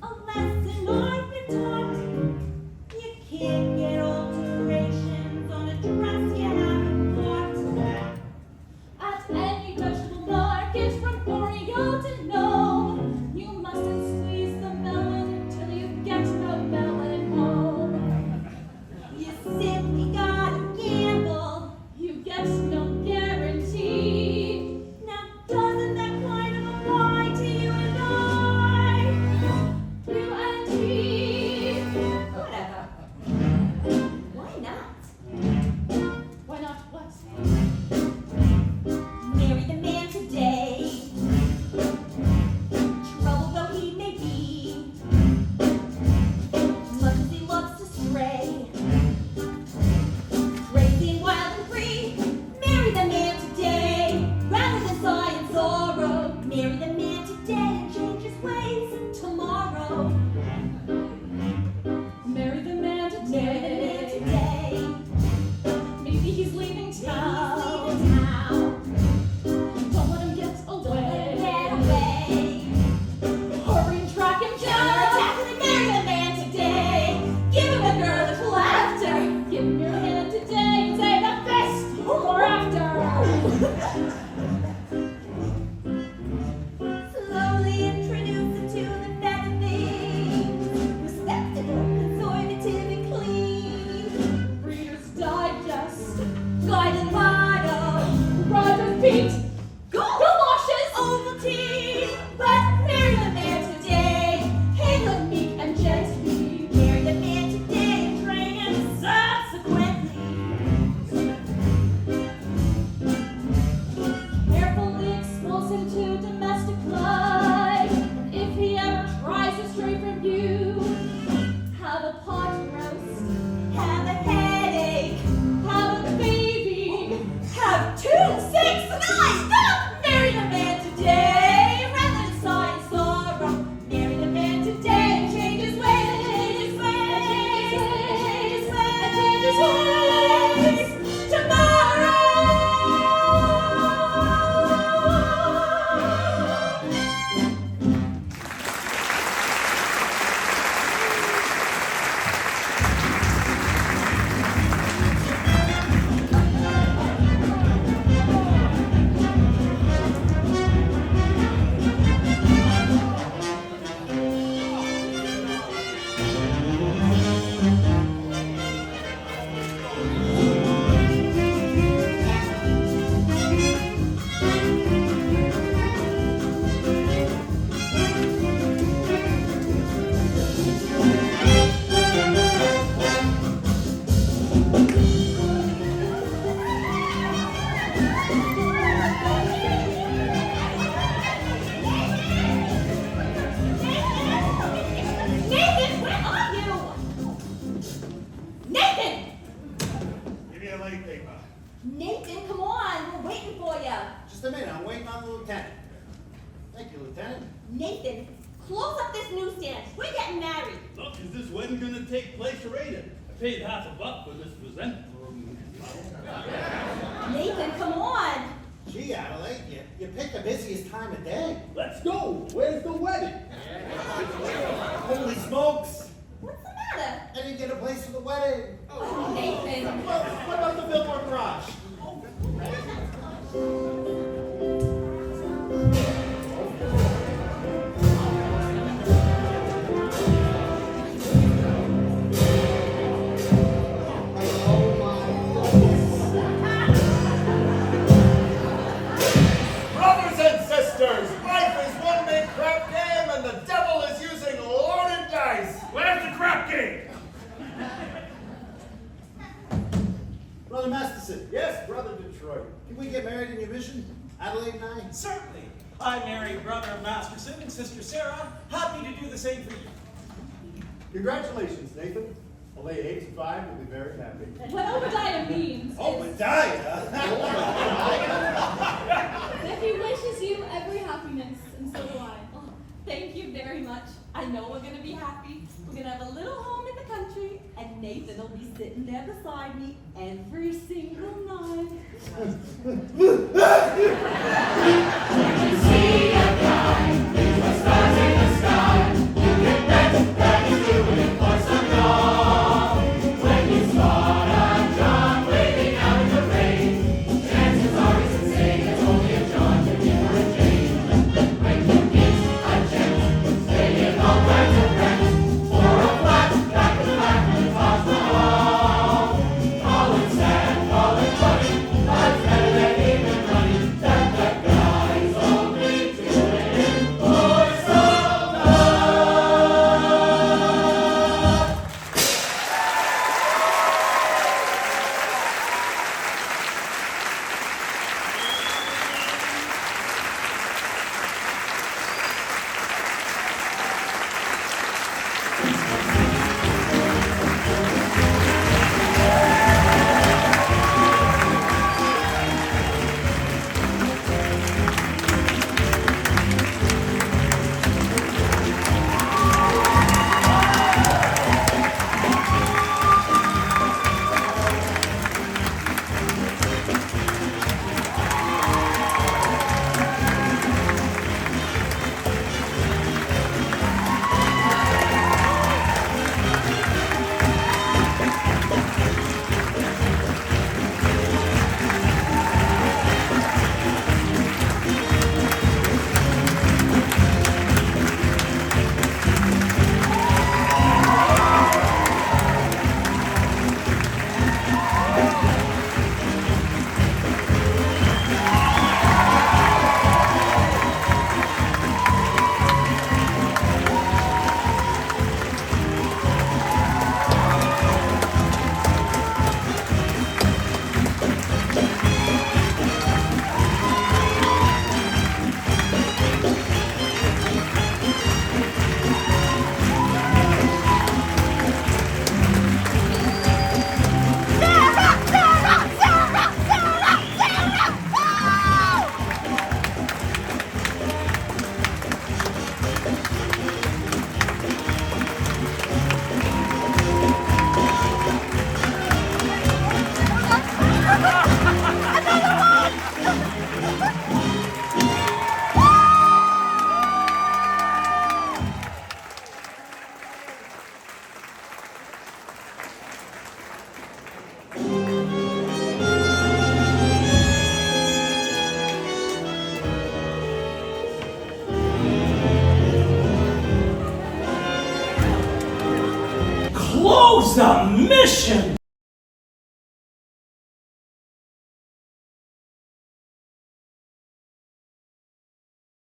a lesson I've been taught. You can't get alterations on a dress you haven't bought. At any vegetable market from Oreo to Nome, you mustn't squeeze the melon until you get the melon home. You simply gotta gamble. You get no guarantee. Now doesn't that kind of apply to you and I? You and he. Whatever. Why not? Why not what? Marry the man today. Trouble though he may be, much as he loves to stray, crazy and wild and free. Marry the man today, rather than sigh and sorrow. Marry the man today and change his ways tomorrow. Marry the man today. Marry the man today. Maybe he's leaving town. Maybe he's leaving town. Don't let him get Don't let him away. get away. Hurry and track him Counterattack down. and marry the man today. Give him a girlish laughter. Give him your hand today and say the fist for after. Slowly introduce him to the better things. Respectable, conservative, and clean. Reader's Digest. Guide and bottle. Roger's Beat. Galoshes. Ovaltine. But marry the man today. Handle meek and gently. Marry the man today and train him subsequently. Carefully expose him to domestic life. And if he ever tries to stray from you, have a pot roast, Have a headache. have a baby. Have 2, 6, 9. Stop! Marry the man today. Rather than sigh and sorrow. Marry the man today and change his ways. Change his ways. Change his ways. Change his ways. Tomorrow. Nathan, where are you? Nathan! Give me a light paper. Nathan, come on. We're waiting for you. Just a minute, I'm waiting on the lieutenant. Thank you, Lieutenant. Nathan, close up this newsstand. We're getting married. Look, is this wedding gonna take place or ain't it? I paid $50 for this present. Nathan, come on. Gee, Adelaide, you picked the busiest time of day. Let's go. Where's the wedding? Holy smokes! What's the matter? I didn't get a place for the wedding. Oh, Nathan. Well, what about the Billboard Garage? Brothers and sisters, life is one big crap game and the devil is using loaded dice. Where's the crap game? Brother Masterson, Yes, Brother Detroit. can we get married in your mission? Adelaide and I? Certainly. I'm married brother of Masterson and sister Sarah. Happy to do the same for you. Congratulations, Nathan. Only 8 to 5 will be very happy. What Obadiah means is Obadiah? that he wishes you every happiness, and so do I. Oh, thank you very much. I know we're gonna be happy. We're gonna have a little home in the country, and Nathan will be sitting there beside me every single night. See a guy with the stars in the sky. You can bet that he's doing it for some dough. When you spot a John waving out in the rain, chances are he's insane. It's only a John to give her a Jane. When you get a chance, stay in all kinds of rents for a flat back to back on the Taj Mahal. Call it sad, call it funny, but it's better than even money. That guy's only doing it for some love. Close the mission!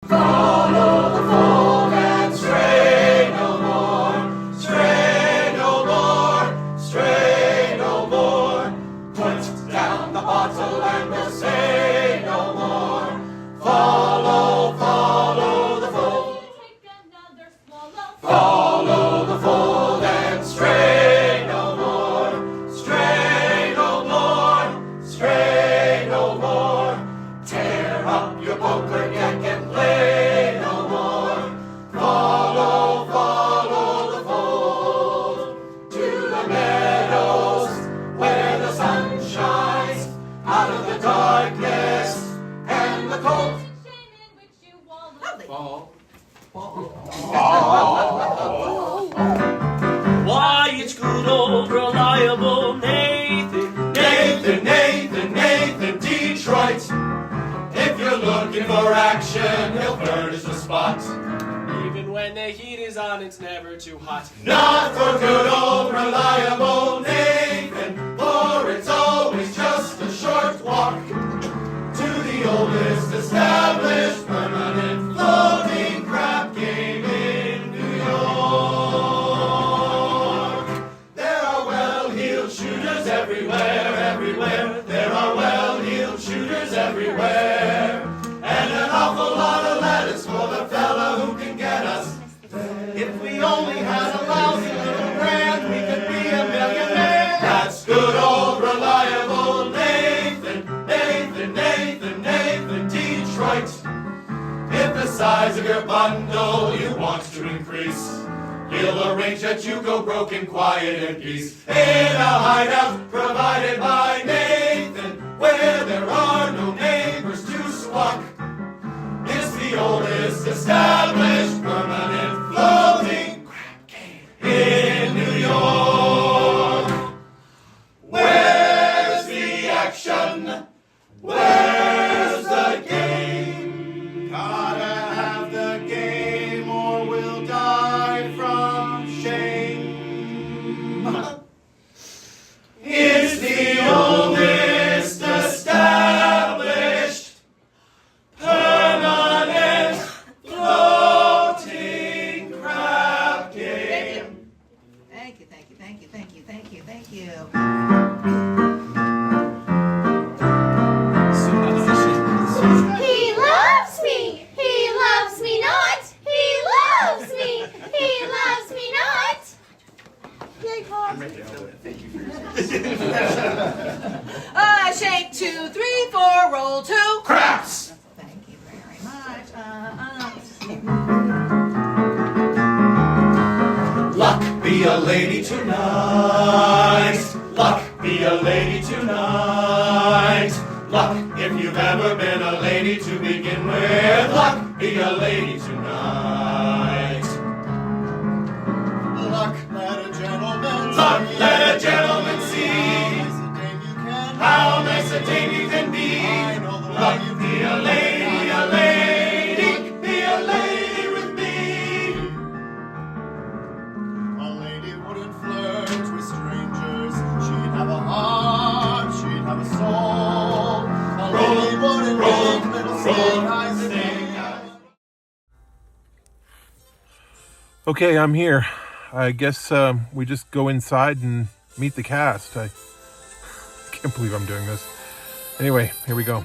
Follow the fold and stray no more, stray no more, stray no more. Put down the bottle and we'll say no more. Follow, follow the fold. Take another swallow. Follow the fold and stray no more, stray no more, stray no more. Tear up your poker deck and play no more. Follow, follow the fold to the meadows where the sun shines out of the darkness and the cold. Shame in which you wallow. Why, it's good old reliable Nathan. Nathan, Nathan, Nathan, Detroit. If you're looking for action, he'll furnish the spot. Even when the heat is on, it's never too hot. Not for good old reliable Nathan, for it's always just a short walk to the oldest established permanent floating crap game in New York. There are well-heeled shooters everywhere, everywhere. There are well-heeled shooters everywhere. size of your bundle you want to increase. He'll arrange that you go broken, quiet, and peace. In a hideout provided by Nathan, where there are no neighbors to squawk. It's the oldest established permanent floating crap game in New York. Where's the action? Where's the game? Gotta have the game or we'll die from shame. It's the oldest established permanent floating crap game. Thank you, thank you, thank you, thank you, thank you, thank you. He loves me! He loves me not! He loves me! He loves me not! Yay, Pop. Shake 2, 3, 4, roll 2. Craps! Thank you very much. Luck be a lady tonight. Luck be a lady tonight. Luck if you've ever been a lady to begin with. Luck be a lady tonight. Luck, let a gentleman Luck, see. let a gentleman see How nice a dame you can be. how nice a dame you can be. I know the way Luck you be feel. a lady, a lady, be a lady with me. A lady wouldn't flirt with strangers. She'd have a heart, she'd have a soul. A lady wouldn't make little snake eyes at me. Okay, I'm here. I guess we just go inside and meet the cast. I can't believe I'm doing this. Anyway, here we go.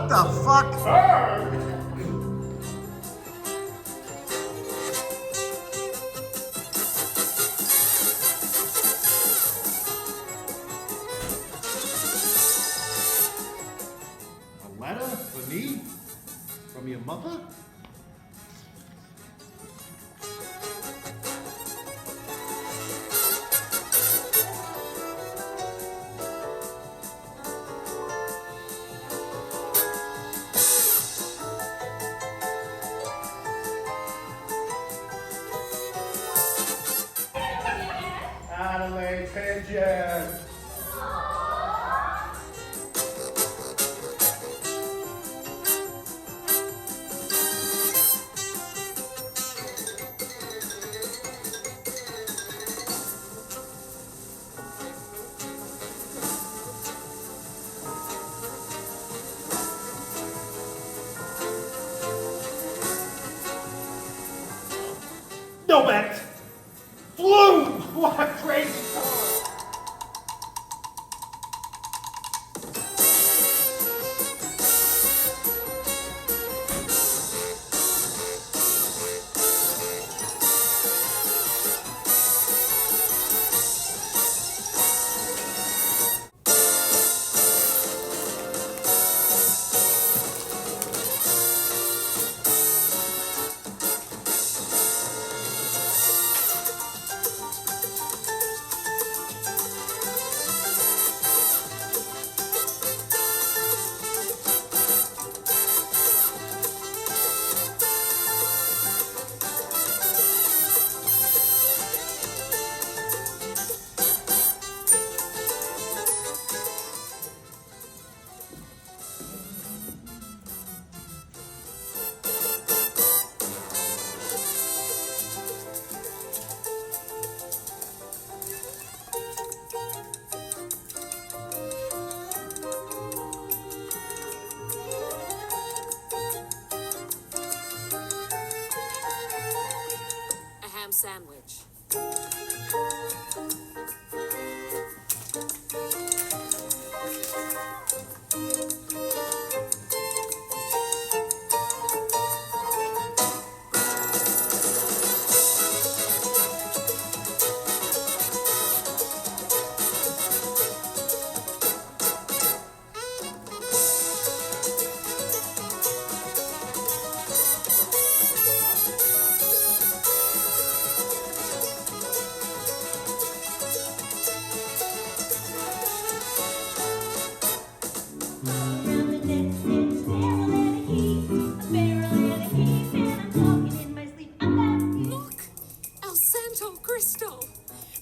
What the fuck? A letter for me? From your mother? Adelaide Pigeon. No bet. Flume! What a crazy car! Sandwich.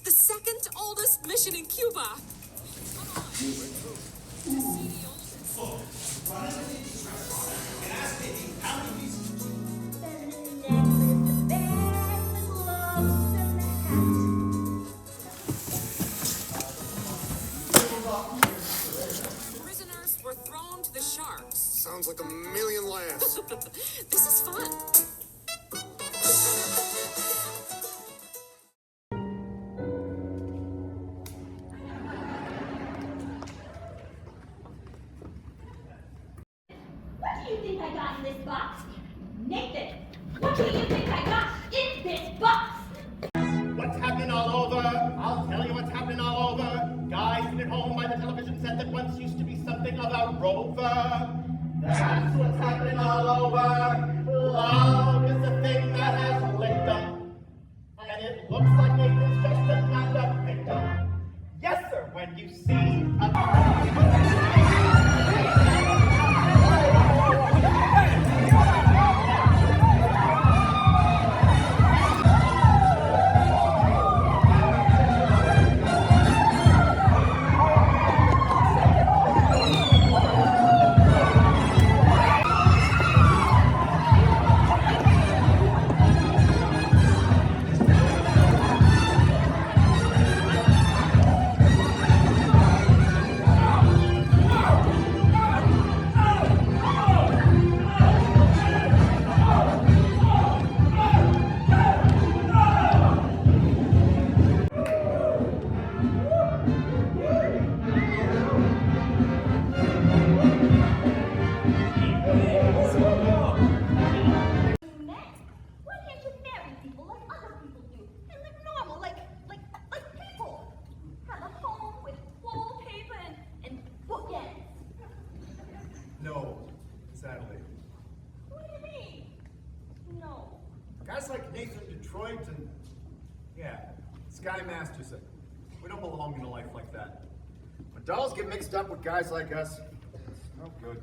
The second oldest mission in Cuba. Prisoners were thrown to the sharks. Sounds like a million laughs. This is fun. What do you think I got in this box? Nathan, what do you think I got in this box? What's happening all over? I'll tell you what's happening all over. Guys sitting at home by the television set that once used to be something of a rover. That's what's happening all over. Love is the thing that has licked up. And it looks like Nathan's just another victim. Yes, sir, when you see Adelaide. What do you mean? No. Guys like Nathan Detroit and, yeah, Sky Masterson. We don't belong in a life like that. When dolls get mixed up with guys like us, it's no good.